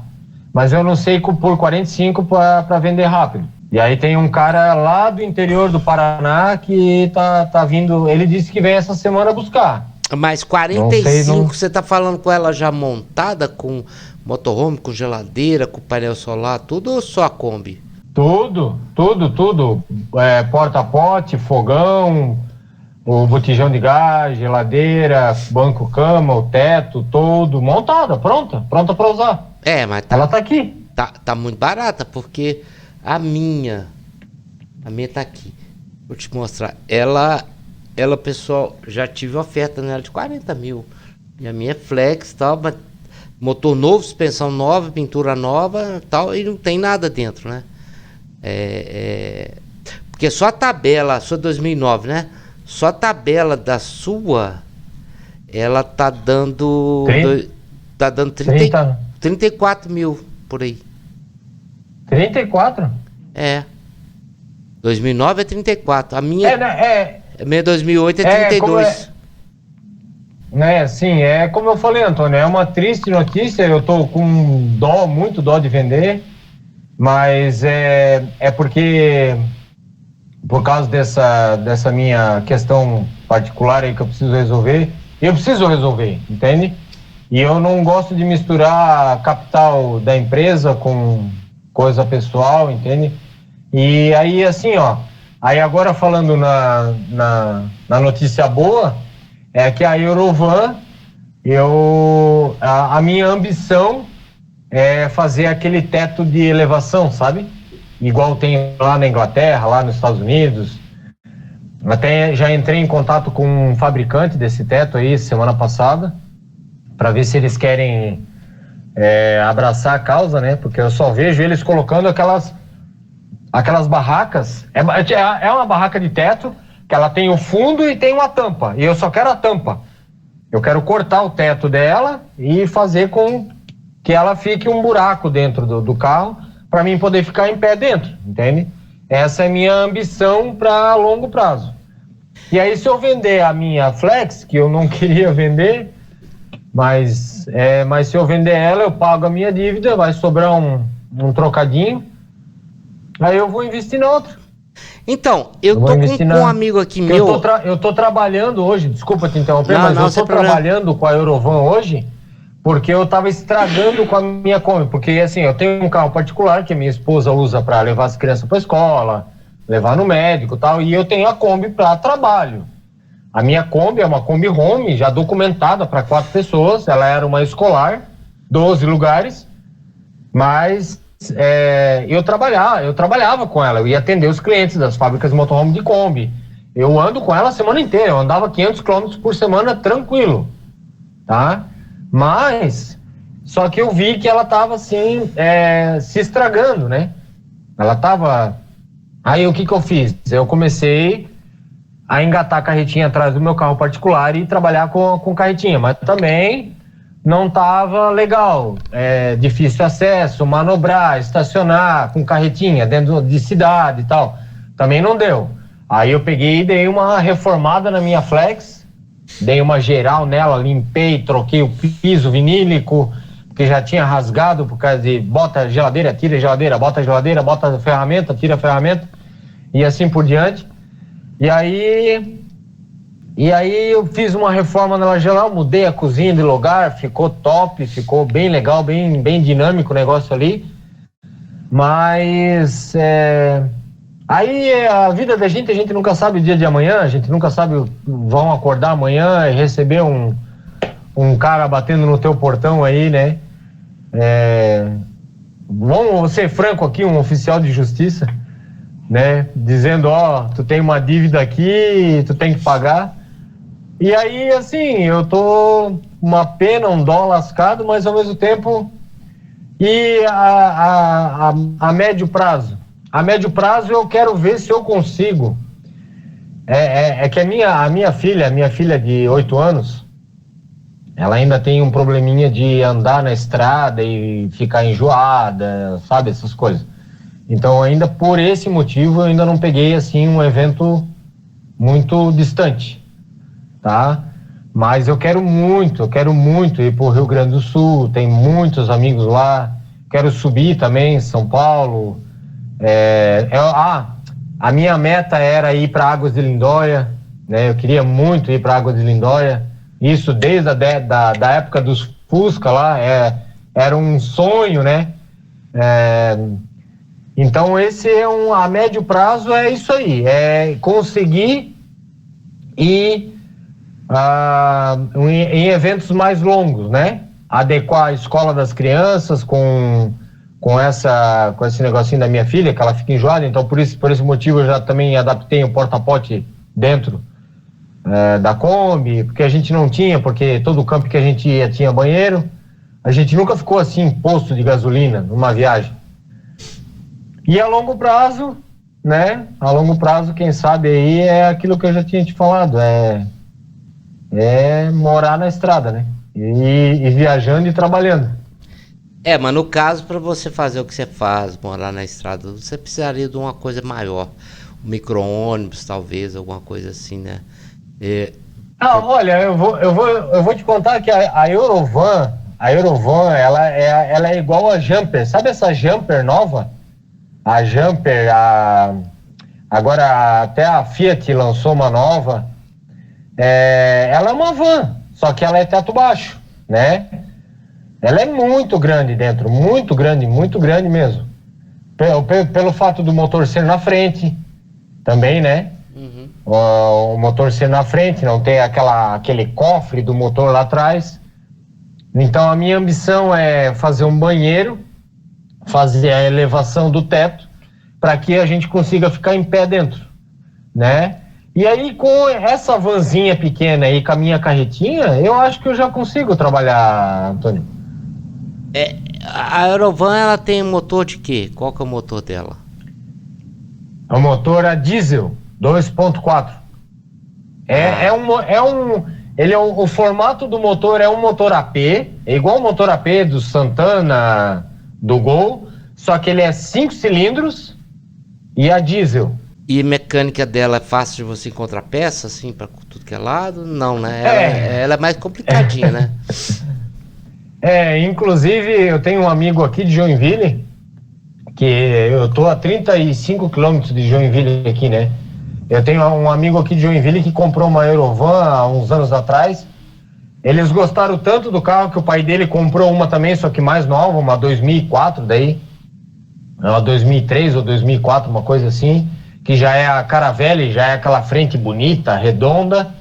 Mas eu anunciei por 45 para vender rápido. E aí tem um cara lá do interior do Paraná que tá vindo, ele disse que vem essa semana buscar. Mas 45, você tá falando com ela já montada, com motorhome, com geladeira, com painel solar, tudo, ou só a Kombi? Tudo. Porta-pote, fogão, o botijão de gás, geladeira, banco-cama, o teto, todo, montada, pronta para usar. Mas ela tá aqui. Tá muito barata, porque a minha tá aqui. Vou te mostrar. Ela, pessoal, já tive oferta nela de 40 mil. E a minha é flex e tal, mas motor novo, suspensão nova, pintura nova tal, e não tem nada dentro, né? Porque só a tabela, a sua 2009, né? Só a tabela da sua, ela tá dando... Tá dando 34 mil por aí. 34? 2009 é 34. A minha... A minha 2008 é 32. Sim, como eu falei, Antônio, é uma triste notícia, eu tô com muito dó de vender, mas é porque, por causa dessa minha questão particular aí que eu preciso resolver, entende? E eu não gosto de misturar capital da empresa com coisa pessoal, entende? E aí, assim, aí agora falando na notícia boa, é que a Eurovan, a minha ambição é fazer aquele teto de elevação, sabe? Igual tem lá na Inglaterra, lá nos Estados Unidos. Até já entrei em contato com um fabricante desse teto aí semana passada, para ver se eles querem abraçar a causa, né? Porque eu só vejo eles colocando aquelas barracas. É uma barraca de teto que ela tem o fundo e tem uma tampa, e eu só quero a tampa. Eu quero cortar o teto dela e fazer com que ela fique um buraco dentro do carro para mim poder ficar em pé dentro, entende? Essa é minha ambição para longo prazo. E aí, se eu vender a minha Flex, que eu não queria vender, mas se eu vender ela, eu pago a minha dívida, vai sobrar um trocadinho, aí eu vou investir na outra. Então, eu tô com um amigo aqui meu... Eu tô trabalhando hoje, desculpa te interromper, mas eu tô trabalhando com a Eurovan hoje, porque eu tava estragando com a minha Kombi, porque assim, eu tenho um carro particular que a minha esposa usa para levar as crianças para escola, levar no médico e tal, e eu tenho a Kombi para trabalho. A minha Kombi é uma Kombi Home, já documentada para 4 pessoas, ela era uma escolar, 12 lugares, mas... eu trabalhava com ela, eu ia atender os clientes das fábricas de motorhome de Kombi. Eu ando com ela a semana inteira, eu andava 500 km por semana tranquilo, tá? Mas, só que eu vi que ela tava assim, se estragando, né? Ela tava... Aí o que eu fiz? Eu comecei a engatar a carretinha atrás do meu carro particular e trabalhar com carretinha, mas também... não estava legal, difícil acesso, manobrar, estacionar com carretinha dentro de cidade e tal, também não deu. Aí eu peguei e dei uma reformada na minha Flex, dei uma geral nela, limpei, troquei o piso vinílico, que já tinha rasgado por causa de bota a geladeira, tira a geladeira, bota a ferramenta, tira a ferramenta, e assim por diante. E aí eu fiz uma reforma nela geral, mudei a cozinha de lugar, ficou top, ficou bem legal, bem dinâmico o negócio ali. Mas aí a vida da gente, a gente nunca sabe o dia de amanhã, a gente nunca sabe, vão acordar amanhã e receber um cara batendo no teu portão aí, né? Vamos ser franco aqui, um oficial de justiça, né? Dizendo, tu tem uma dívida aqui, tu tem que pagar. E aí, assim, eu tô uma pena, um dó lascado, mas ao mesmo tempo... E a médio prazo? A médio prazo eu quero ver se eu consigo. Que a minha filha de 8 anos, ela ainda tem um probleminha de andar na estrada e ficar enjoada, sabe, essas coisas. Então, ainda por esse motivo, eu ainda não peguei, assim, um evento muito distante. Tá? Mas eu quero muito ir pro Rio Grande do Sul, tem muitos amigos lá, quero subir também em São Paulo. A minha meta era ir para Águas de Lindóia, né? Eu queria muito ir para Águas de Lindóia, isso desde da época dos Fusca lá, era um sonho, né? Então esse é a médio prazo é isso aí, é conseguir ir em eventos mais longos, né? Adequar a escola das crianças com esse negocinho da minha filha, que ela fica enjoada, então por esse motivo eu já também adaptei um porta-pote dentro da Kombi, porque a gente não tinha, porque todo campo que a gente ia tinha banheiro. A gente nunca ficou assim em posto de gasolina numa viagem. E a longo prazo, né? A longo prazo, quem sabe aí é aquilo que eu já tinha te falado, é morar na estrada, né? E viajando e trabalhando. Mas no caso, para você fazer o que você faz, morar na estrada, você precisaria de uma coisa maior. Um micro-ônibus, talvez, alguma coisa assim, né? Olha, eu vou te contar que a Eurovan, ela é igual a Jumper. Sabe essa Jumper nova? A Jumper, agora até a Fiat lançou uma nova. Ela é uma van, só que ela é teto baixo, né? Ela é muito grande dentro, muito grande mesmo. Pelo fato do motor ser na frente, também, né? Uhum. O motor ser na frente, não tem aquele cofre do motor lá atrás. Então a minha ambição é fazer um banheiro, fazer a elevação do teto, para que a gente consiga ficar em pé dentro, né? E aí com essa vanzinha pequena aí, com a minha carretinha, eu acho que eu já consigo trabalhar, Antônio. A Eurovan, ela tem motor de quê? Qual que é o motor dela? É um motor a diesel 2.4. O formato do motor é um motor AP, é igual o motor AP do Santana, do Gol, só que ele é 5 cilindros e a diesel. E a mecânica dela é fácil de você encontrar peça, assim, para tudo que é lado? Não, né? Ela é mais complicadinha, né? Inclusive eu tenho um amigo aqui de Joinville, que eu tô a 35 quilômetros de Joinville aqui, né? Eu tenho um amigo aqui de Joinville que comprou uma Eurovan há uns anos atrás. Eles gostaram tanto do carro que o pai dele comprou uma também, só que mais nova, uma 2004 daí. Uma 2003 ou 2004, uma coisa assim, que já é a Caravelle, já é aquela frente bonita, redonda.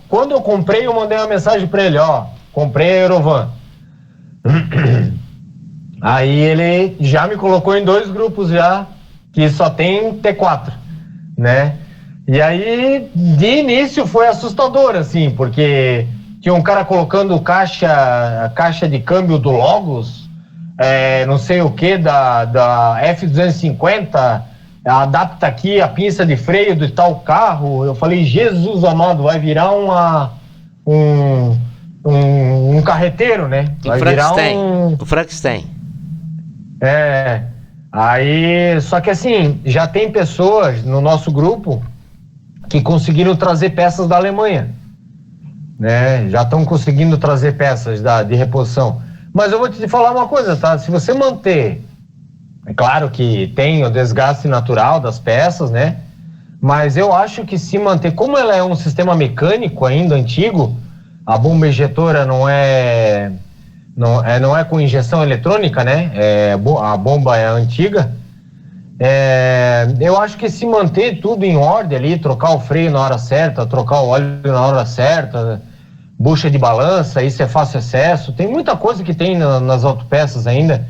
Quando eu comprei, eu mandei uma mensagem para ele, comprei a Eurovan. Aí ele já me colocou em 2 grupos já, que só tem T4, né? E aí, de início, foi assustador, assim, porque tinha um cara colocando a caixa de câmbio do Logos, não sei o que, da F250, adapta aqui a pinça de freio de tal carro. Eu falei, Jesus amado, vai virar um carreteiro, né? Vai virar o Frankenstein. Aí, só que assim, já tem pessoas no nosso grupo que conseguiram trazer peças da Alemanha, né? Já estão conseguindo trazer peças de reposição. Mas eu vou te falar uma coisa, tá? Se você manter, é claro que tem o desgaste natural das peças, né? Mas eu acho que se manter, como ela é um sistema mecânico ainda antigo, a bomba injetora não é com injeção eletrônica, né? A bomba é antiga. Eu acho que se manter tudo em ordem ali, trocar o freio na hora certa, trocar o óleo na hora certa, bucha de balança, isso é fácil acesso. Tem muita coisa que tem nas autopeças ainda.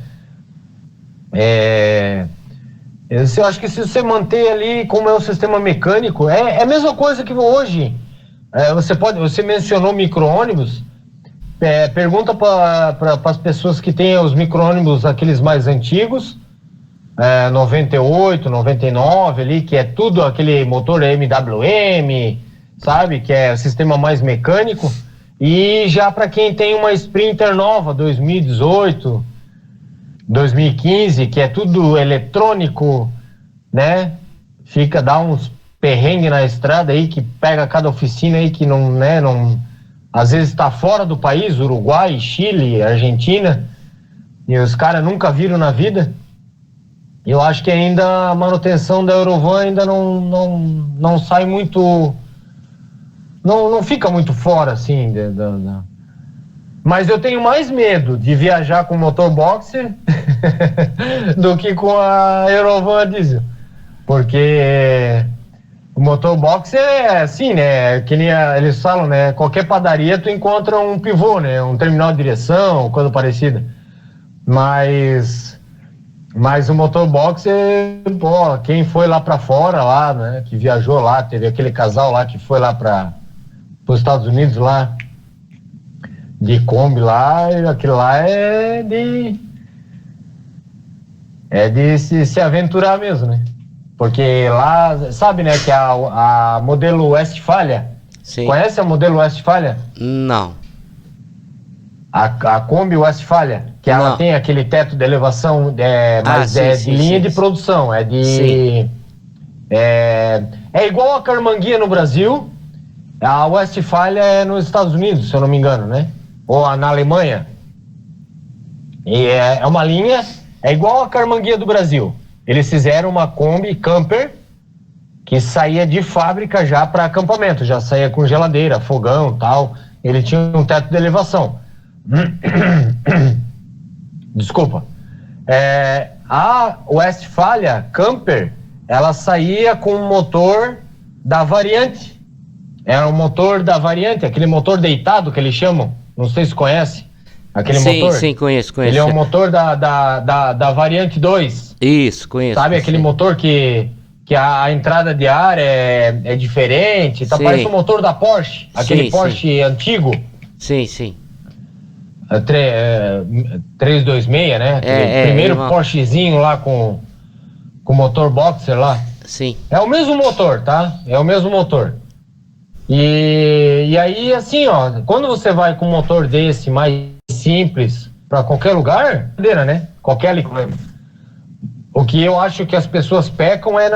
Eu acho que se você manter ali como é o sistema mecânico, é a mesma coisa que hoje. Você mencionou micro-ônibus. Pergunta para as pessoas que têm os micro-ônibus, aqueles mais antigos, 98, 99 ali, que é tudo aquele motor MWM, sabe? Que é o sistema mais mecânico. E já para quem tem uma Sprinter nova, 2018, 2015, que é tudo eletrônico, né? Dá uns perrengues na estrada aí, que pega cada oficina aí que não, né? Às vezes está fora do país, Uruguai, Chile, Argentina, e os caras nunca viram na vida. Eu acho que ainda a manutenção da Eurovan ainda não sai muito, não fica muito fora, assim, Mas eu tenho mais medo de viajar com motor boxer do que com a Eurovan diesel. Porque o motor boxer é assim, né? Que nem eles falam, né? Qualquer padaria tu encontra um pivô, né? Um terminal de direção, coisa parecida. Mas o motor boxer, pô, quem foi lá pra fora, lá, né? Que viajou lá, teve aquele casal lá que foi lá para os Estados Unidos lá, de Kombi lá, aquilo lá é de se aventurar mesmo, né? Porque lá, sabe, né, que a modelo Westfalia, Sim. Conhece a modelo Westfalia? Não. A Kombi Westfalia, que Não. ela tem aquele teto de elevação, mas sim, de linha sim, de produção, Sim. É igual a Carmanguia no Brasil, a Westfalia é nos Estados Unidos, se eu não me engano, né? Ou na Alemanha. E é uma linha, é igual a Carmanguia do Brasil. Eles fizeram uma Kombi Camper que saía de fábrica já para acampamento, já saía com geladeira, fogão, tal. Ele tinha um teto de elevação. Desculpa. A Westfalia Camper, ela saía com o motor da Variante. Era o motor da Variante, aquele motor deitado que eles chamam. Não sei se conhece. Aquele motor. Sim, conheço. Ele é um motor da Variante 2. Isso, conheço. Sabe aquele motor que a entrada de ar é diferente? Tá, parece o motor da Porsche. Aquele Porsche antigo. Sim. 326, né? Aquele primeiro Porschezinho lá com motor boxer lá. Sim. É o mesmo motor, tá? É o mesmo motor. E aí, assim, ó, quando você vai com um motor desse mais simples para qualquer lugar, né? Qualquer lugar. O que eu acho que as pessoas pecam é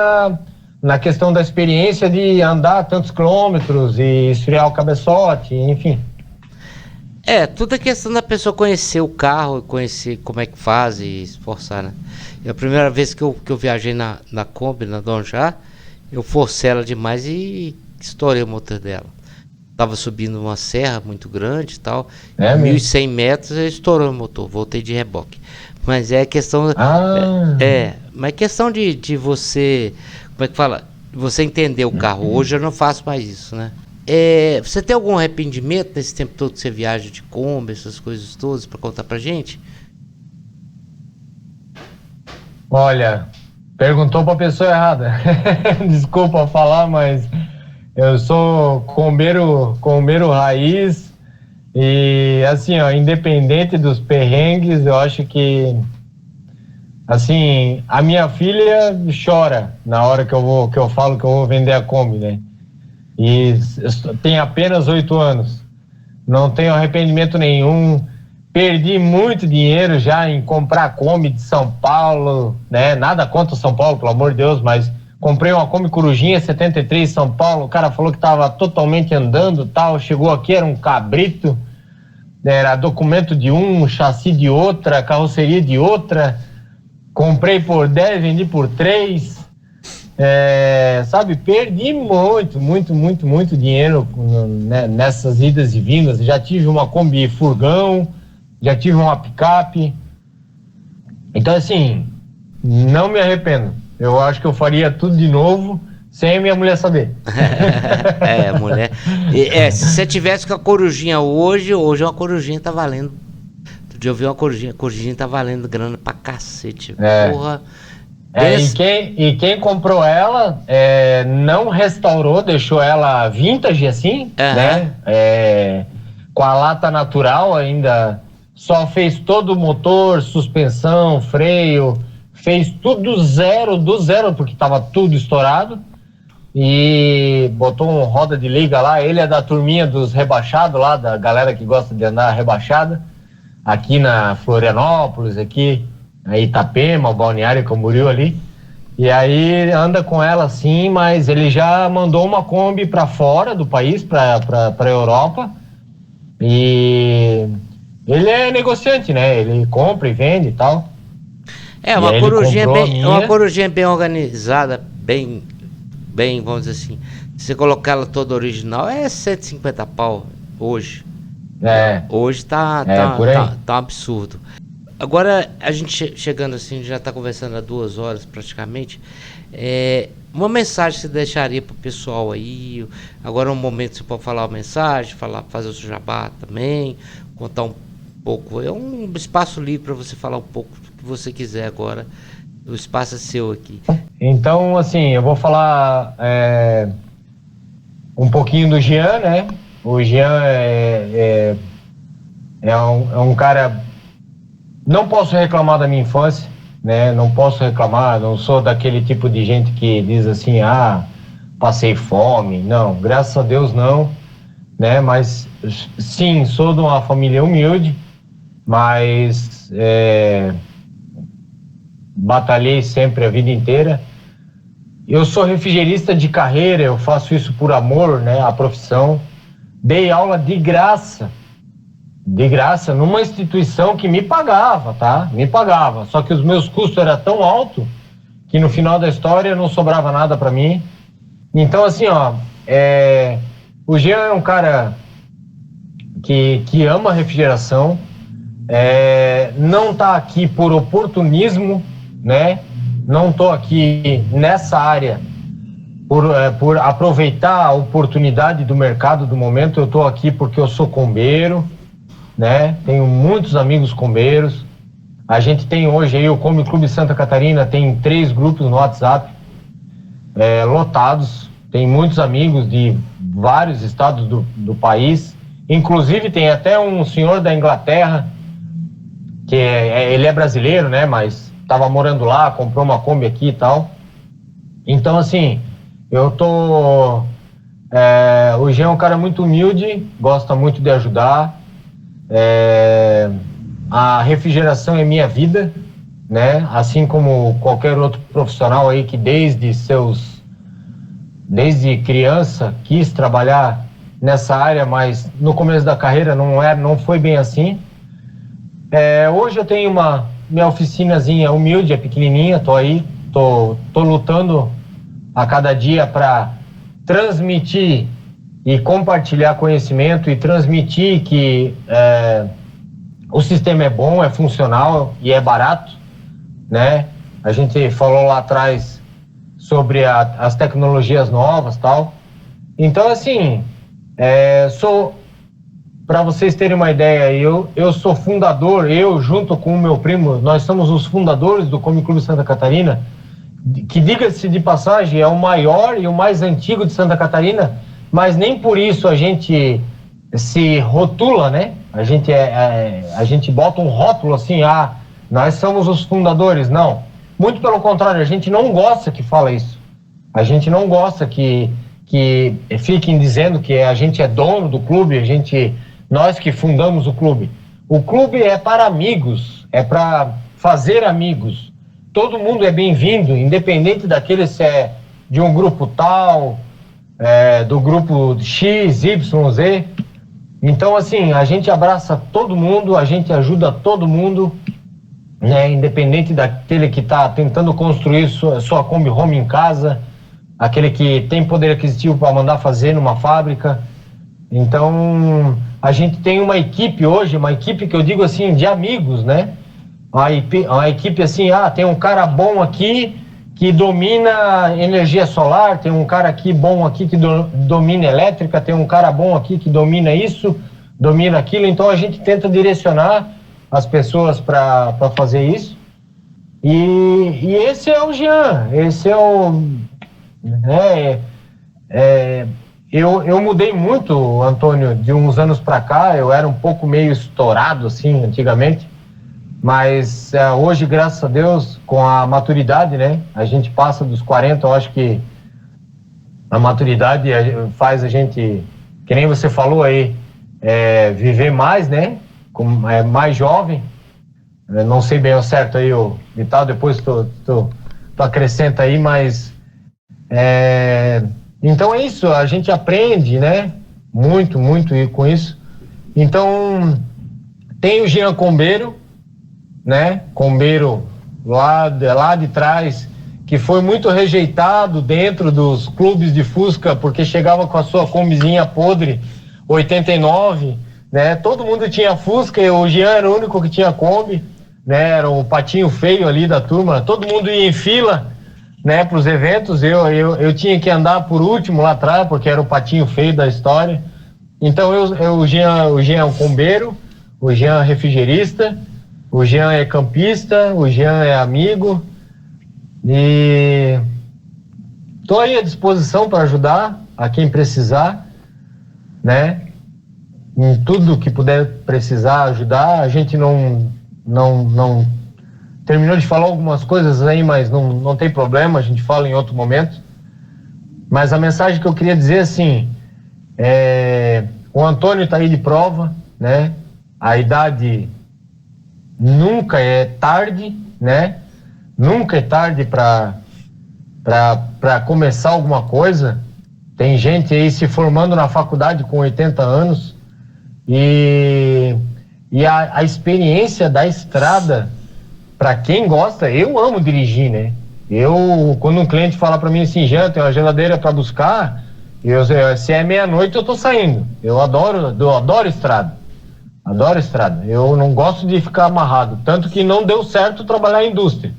na questão da experiência de andar tantos quilômetros e esfriar o cabeçote, enfim. Tudo é questão da pessoa conhecer o carro, conhecer como é que faz e esforçar, né? E a primeira vez que eu viajei na Kombi, na Donjá, eu forcei ela demais e estourei o motor dela. Tava subindo uma serra muito grande e tal, 1.100 metros, estourou o motor, voltei de reboque. Mas é questão... mas é questão de você... Como é que fala? Você entender o carro. Hoje eu não faço mais isso, né? Você tem algum arrependimento nesse tempo todo que você viaja de Kombi, essas coisas todas, para contar pra gente? Olha, perguntou pra pessoa errada. Desculpa falar, mas eu sou combeiro raiz e, assim, ó, independente dos perrengues, eu acho que, assim, a minha filha chora na hora que eu falo que eu vou vender a Kombi, né? E tem apenas 8 anos. Não tenho arrependimento nenhum. Perdi muito dinheiro já em comprar Kombi de São Paulo, né? Nada contra São Paulo, pelo amor de Deus, mas comprei uma Kombi Corujinha 73 São Paulo. O cara falou que estava totalmente andando, tal. Chegou aqui, era um cabrito. Era documento de um, chassi de outra, carroceria de outra. Comprei por 10, vendi por 3. Sabe, perdi muito dinheiro nessas idas e vindas. Já tive uma Kombi furgão, já tive uma picape. Então, assim, não me arrependo. Eu acho que eu faria tudo de novo sem a minha mulher saber. Mulher. Se você tivesse com a Corujinha hoje uma Corujinha tá valendo. Outro dia eu vi uma Corujinha, a Corujinha tá valendo grana pra cacete. Porra. E quem comprou ela não restaurou, deixou ela vintage assim, né? Com a lata natural ainda, só fez todo o motor, suspensão, freio, fez tudo do zero, porque estava tudo estourado, e botou uma roda de liga lá. Ele é da turminha dos rebaixados lá, da galera que gosta de andar rebaixada, aqui na Florianópolis, aqui a Itapema, o Balneário Camboriú ali. E aí anda com ela assim, mas ele já mandou uma Kombi para fora do país, para Europa. E ele é negociante, né? Ele compra e vende e tal. Uma Corujinha bem organizada, bem, vamos dizer assim. Se você colocar ela toda original, 150 pau hoje. Hoje tá um absurdo. Agora, a gente chegando assim, já está conversando há 2 horas praticamente. Uma mensagem que você deixaria para o pessoal aí? Agora é um momento que você pode falar uma mensagem, fazer o seu jabá também, contar um pouco. É um espaço livre para você falar um pouco do que você quiser agora. O espaço é seu aqui. Então, assim, eu vou falar um pouquinho do Jean, né? O Jean é um cara... Não posso reclamar da minha infância, né? Não posso reclamar, não sou daquele tipo de gente que diz assim, passei fome. Não, graças a Deus não, né? Mas sim, sou de uma família humilde, mas batalhei sempre a vida inteira. Eu sou refrigerista de carreira, eu faço isso por amor, né? A profissão. Dei aula de graça, numa instituição que me pagava, tá? Me pagava, só que os meus custos eram tão altos que no final da história não sobrava nada para mim. Então, assim, o Jean é um cara que ama a refrigeração, não tá aqui por oportunismo, né? Não tô aqui nessa área por aproveitar a oportunidade do mercado do momento. Eu tô aqui porque eu sou combeiro, né? Tenho muitos amigos combeiros. A gente tem hoje aí o Come Clube Santa Catarina, tem 3 grupos no WhatsApp lotados. Tem muitos amigos de vários estados do país. Inclusive tem até um senhor da Inglaterra, que ele é brasileiro, né? Mas estava morando lá, comprou uma Kombi aqui e tal. Então, assim, o Jean é um cara muito humilde, gosta muito de ajudar. A refrigeração é minha vida, né? Assim como qualquer outro profissional aí que desde criança quis trabalhar nessa área, mas no começo da carreira não foi bem assim. Hoje eu tenho minha oficinazinha humilde, é pequenininha, tô lutando a cada dia para transmitir e compartilhar conhecimento e transmitir que o sistema é bom, é funcional e é barato, né? A gente falou lá atrás sobre as tecnologias novas e tal. Então, assim, para vocês terem uma ideia, eu sou fundador, eu junto com o meu primo, nós somos os fundadores do Come Clube Santa Catarina, que, diga-se de passagem, é o maior e o mais antigo de Santa Catarina, mas nem por isso a gente se rotula, né? A gente bota um rótulo assim, nós somos os fundadores. Não, muito pelo contrário, a gente não gosta que fala isso. A gente não gosta que fiquem dizendo que a gente é dono do clube, nós que fundamos o clube. O clube é para amigos, é para fazer amigos. Todo mundo é bem-vindo, independente daquele se é de um grupo tal, do grupo X, Y, Z. Então, assim, a gente abraça todo mundo, a gente ajuda todo mundo, né? Independente daquele que está tentando construir sua Kombi Home em casa, aquele que tem poder aquisitivo para mandar fazer numa fábrica. Então, a gente tem uma equipe hoje, uma equipe que eu digo assim, de amigos, né? Uma equipe assim, tem um cara bom aqui que domina energia solar, tem um cara aqui bom aqui que domina elétrica, tem um cara bom aqui que domina isso, domina aquilo. Então a gente tenta direcionar as pessoas para fazer isso. E esse é o Jean, esse é o... Eu mudei muito, Antônio, de uns anos para cá. Eu era um pouco meio estourado assim antigamente, mas hoje, graças a Deus, com a maturidade, né? A gente passa dos 40, eu acho que a maturidade faz a gente, que nem você falou aí, viver mais, né? Mais jovem. Eu não sei bem o certo aí o ditado, depois tu acrescenta aí, mas... Então é isso, a gente aprende, né? Muito, muito com isso. Então, tem o Jean Combeiro, né? Combeiro lá de trás, que foi muito rejeitado dentro dos clubes de Fusca, porque chegava com a sua combizinha podre, 89, né? Todo mundo tinha Fusca, o Jean era o único que tinha Kombi, né? Era o patinho feio ali da turma, todo mundo ia em fila, né, para os eventos, eu tinha que andar por último lá atrás, porque era o patinho feio da história. Então o Jean é um combeiro, o Jean é refrigerista, o Jean é campista, o Jean é amigo, e estou aí à disposição para ajudar a quem precisar, né, em tudo que puder precisar ajudar. A gente não terminou de falar algumas coisas aí, mas não tem problema, a gente fala em outro momento. Mas a mensagem que eu queria dizer, assim, o Antônio está aí de prova, né? A idade nunca é tarde, né? Nunca é tarde para começar alguma coisa. Tem gente aí se formando na faculdade com 80 anos e a experiência da estrada, para quem gosta, eu amo dirigir, né? Quando um cliente fala para mim assim, Jean, tem uma geladeira para buscar, se é meia-noite eu tô saindo. Eu adoro estrada. Adoro estrada. Eu não gosto de ficar amarrado. Tanto que não deu certo trabalhar em indústria,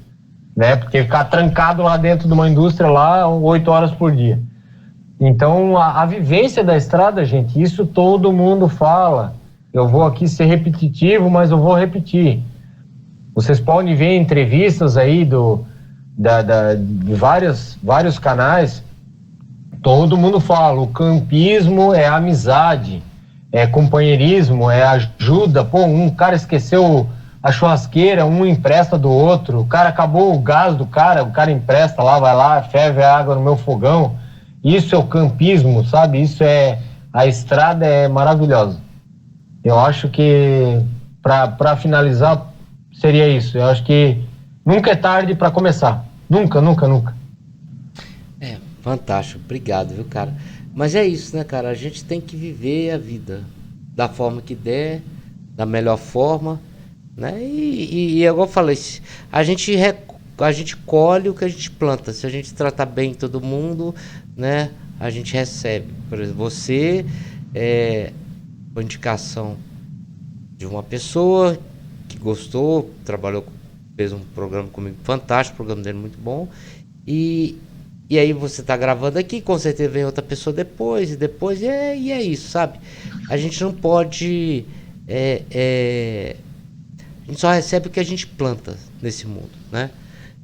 né? Porque ficar trancado lá dentro de uma indústria lá 8 horas por dia. Então, a vivência da estrada, gente, isso todo mundo fala. Eu vou aqui ser repetitivo, mas eu vou repetir. Vocês podem ver entrevistas aí de vários canais. Todo mundo fala, o campismo é amizade, é companheirismo, é ajuda. Pô, um cara esqueceu a churrasqueira, um empresta do outro. O cara acabou o gás do cara, o cara empresta lá, vai lá, ferve a água no meu fogão. Isso é o campismo, sabe? A estrada é maravilhosa. Eu acho que, para finalizar, seria isso. Eu acho que nunca é tarde para começar. Nunca, nunca, nunca. Fantástico. Obrigado, viu, cara? Mas é isso, né, cara? A gente tem que viver a vida da forma que der, da melhor forma, né? E igual eu falei, a gente colhe o que a gente planta. Se a gente tratar bem todo mundo, né, a gente recebe. Por exemplo, você uma indicação de uma pessoa que gostou, fez um programa comigo fantástico, o programa dele muito bom, e aí você tá gravando aqui, com certeza vem outra pessoa depois, e é isso, sabe? A gente não pode, a gente só recebe o que a gente planta nesse mundo, né?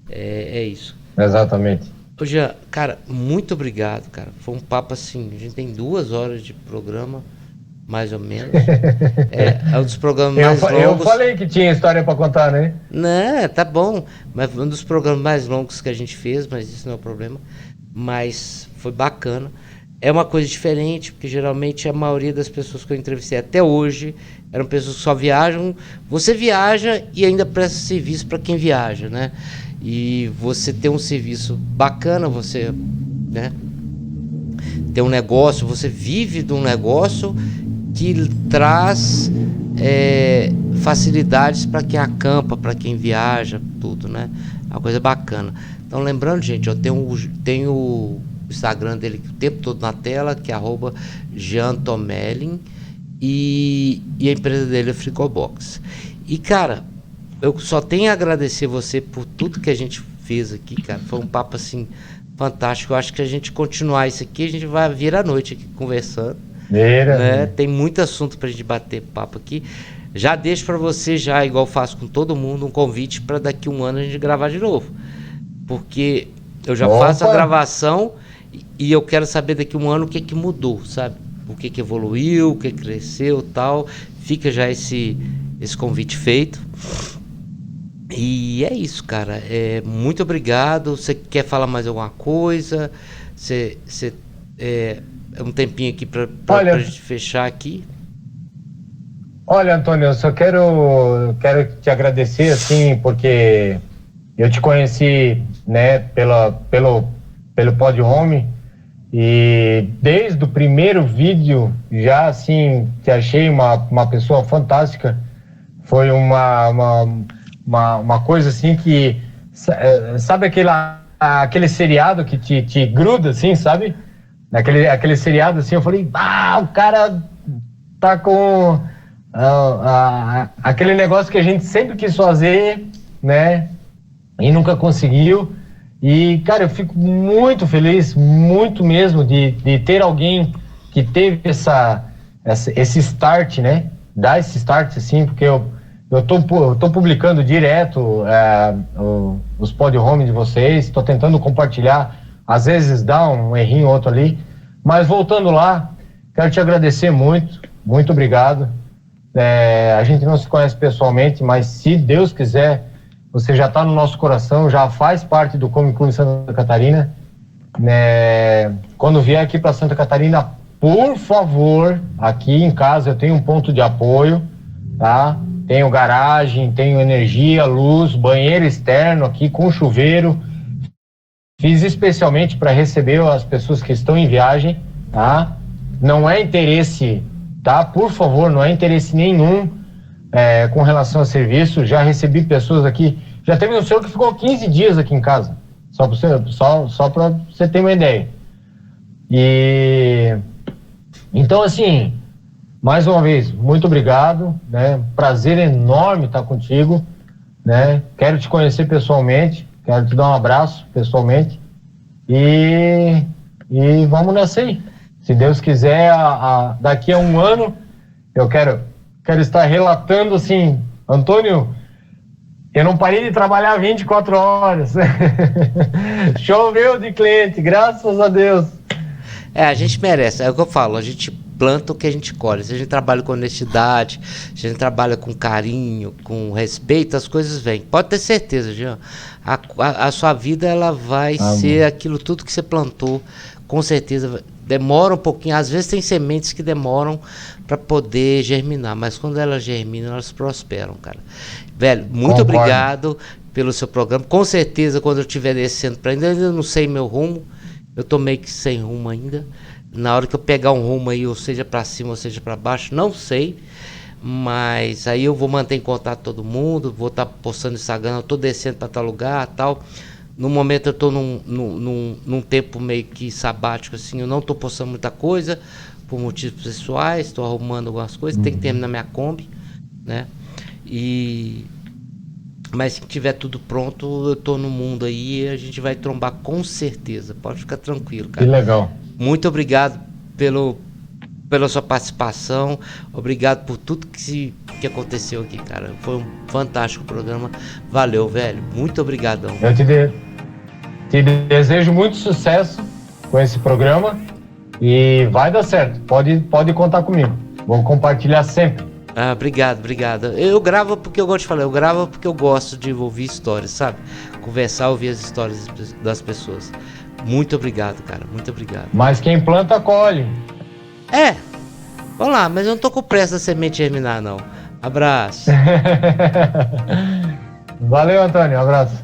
É isso. Exatamente. Ô Jean, cara, muito obrigado, cara. Foi um papo assim, a gente tem 2 horas de programa, mais ou menos. É um dos programas mais longos. Eu falei que tinha história para contar, né? Não, tá bom. Mas foi um dos programas mais longos que a gente fez, mas isso não é o problema. Mas foi bacana. É uma coisa diferente, porque geralmente a maioria das pessoas que eu entrevistei até hoje eram pessoas que só viajam. Você viaja e ainda presta serviço para quem viaja, né? E você tem um serviço bacana, você, né, tem um negócio, você vive de um negócio que traz facilidades para quem acampa, para quem viaja, tudo, né? É uma coisa bacana. Então, lembrando, gente, eu tenho o Instagram dele o tempo todo na tela, que é @JeanTomelin, e a empresa dele é Fricobox. E, cara, eu só tenho a agradecer você por tudo que a gente fez aqui, cara. Foi um papo, assim, fantástico. Eu acho que a gente continuar isso aqui, a gente vai vir à noite aqui conversando. Né? Tem muito assunto pra gente bater papo aqui. Já deixo pra você, já, igual faço com todo mundo, um convite para daqui 1 ano a gente gravar de novo. Porque eu já faço a gravação e eu quero saber daqui 1 ano o que mudou, sabe? O que evoluiu, o que cresceu e tal. Fica já esse convite feito. E é isso, cara. Muito obrigado. Você quer falar mais alguma coisa? Um tempinho aqui pra gente fechar aqui. Olha, Antônio, eu só quero te agradecer, assim, porque eu te conheci, né, pelo Pod Home, e desde o primeiro vídeo já, assim, te achei uma pessoa fantástica. Foi uma coisa, assim, que, sabe aquele seriado que te gruda, assim, sabe? Aquele seriado, assim, eu falei, o cara tá com aquele negócio que a gente sempre quis fazer, né? E nunca conseguiu. E, cara, eu fico muito feliz, muito mesmo, de ter alguém que teve esse start, né? Dar esse start, assim, porque eu tô publicando direto os pod home de vocês, tô tentando compartilhar, às vezes dá um errinho ou outro ali, mas voltando lá, quero te agradecer muito, muito obrigado. A gente não se conhece pessoalmente, mas se Deus quiser, você já está no nosso coração, já faz parte do Comedy Clube Santa Catarina. Quando vier aqui para Santa Catarina, por favor, aqui em casa eu tenho um ponto de apoio, tá? Tenho garagem, tenho energia, luz, banheiro externo aqui com chuveiro. Fiz especialmente para receber as pessoas que estão em viagem, tá? Não é interesse, tá? Por favor, não é interesse nenhum com relação a serviço. Já recebi pessoas aqui, já teve um senhor que ficou 15 dias aqui em casa, só para você ter uma ideia. E então, assim, mais uma vez, muito obrigado, né? Prazer enorme estar contigo, né? Quero te conhecer pessoalmente, quero te dar um abraço pessoalmente e vamos nessa aí. Se Deus quiser, daqui a um ano, eu quero estar relatando assim, Antônio, eu não parei de trabalhar 24 horas. Choveu de cliente, graças a Deus. A gente merece, é o que eu falo, a gente planta o que a gente colhe. Se a gente trabalha com honestidade, se a gente trabalha com carinho, com respeito, as coisas vêm. Pode ter certeza, Jean. A sua vida, ela vai ser aquilo tudo que você plantou, com certeza. Demora um pouquinho, às vezes tem sementes que demoram para poder germinar, mas quando elas germinam, elas prosperam, cara. Velho, muito obrigado pelo seu programa. Com certeza, quando eu estiver descendo para ainda não sei meu rumo, eu tô meio que sem rumo ainda. Na hora que eu pegar um rumo aí, ou seja para cima, ou seja para baixo, não sei. Mas aí eu vou manter em contato todo mundo, vou estar postando no Instagram, eu tô descendo para tal lugar, tal. No momento eu tô num tempo meio que sabático, assim, eu não tô postando muita coisa, por motivos pessoais, tô arrumando algumas coisas, tem que terminar minha Kombi, né? Mas se tiver tudo pronto, eu tô no mundo aí e a gente vai trombar com certeza, pode ficar tranquilo, cara. Que legal. Muito obrigado pela sua participação, obrigado por tudo que aconteceu aqui, cara. Foi um fantástico programa, valeu, velho, muito obrigadão. Eu te desejo muito sucesso com esse programa e vai dar certo, pode contar comigo, vou compartilhar sempre. Obrigado. Eu gravo porque eu gosto de falar, eu gravo porque eu gosto de ouvir histórias, sabe? Conversar, ouvir as histórias das pessoas. Muito obrigado, cara, muito obrigado. Mas quem planta, colhe. Vamos lá, mas eu não tô com pressa da semente germinar, não. Abraço. Valeu, Antônio, abraço.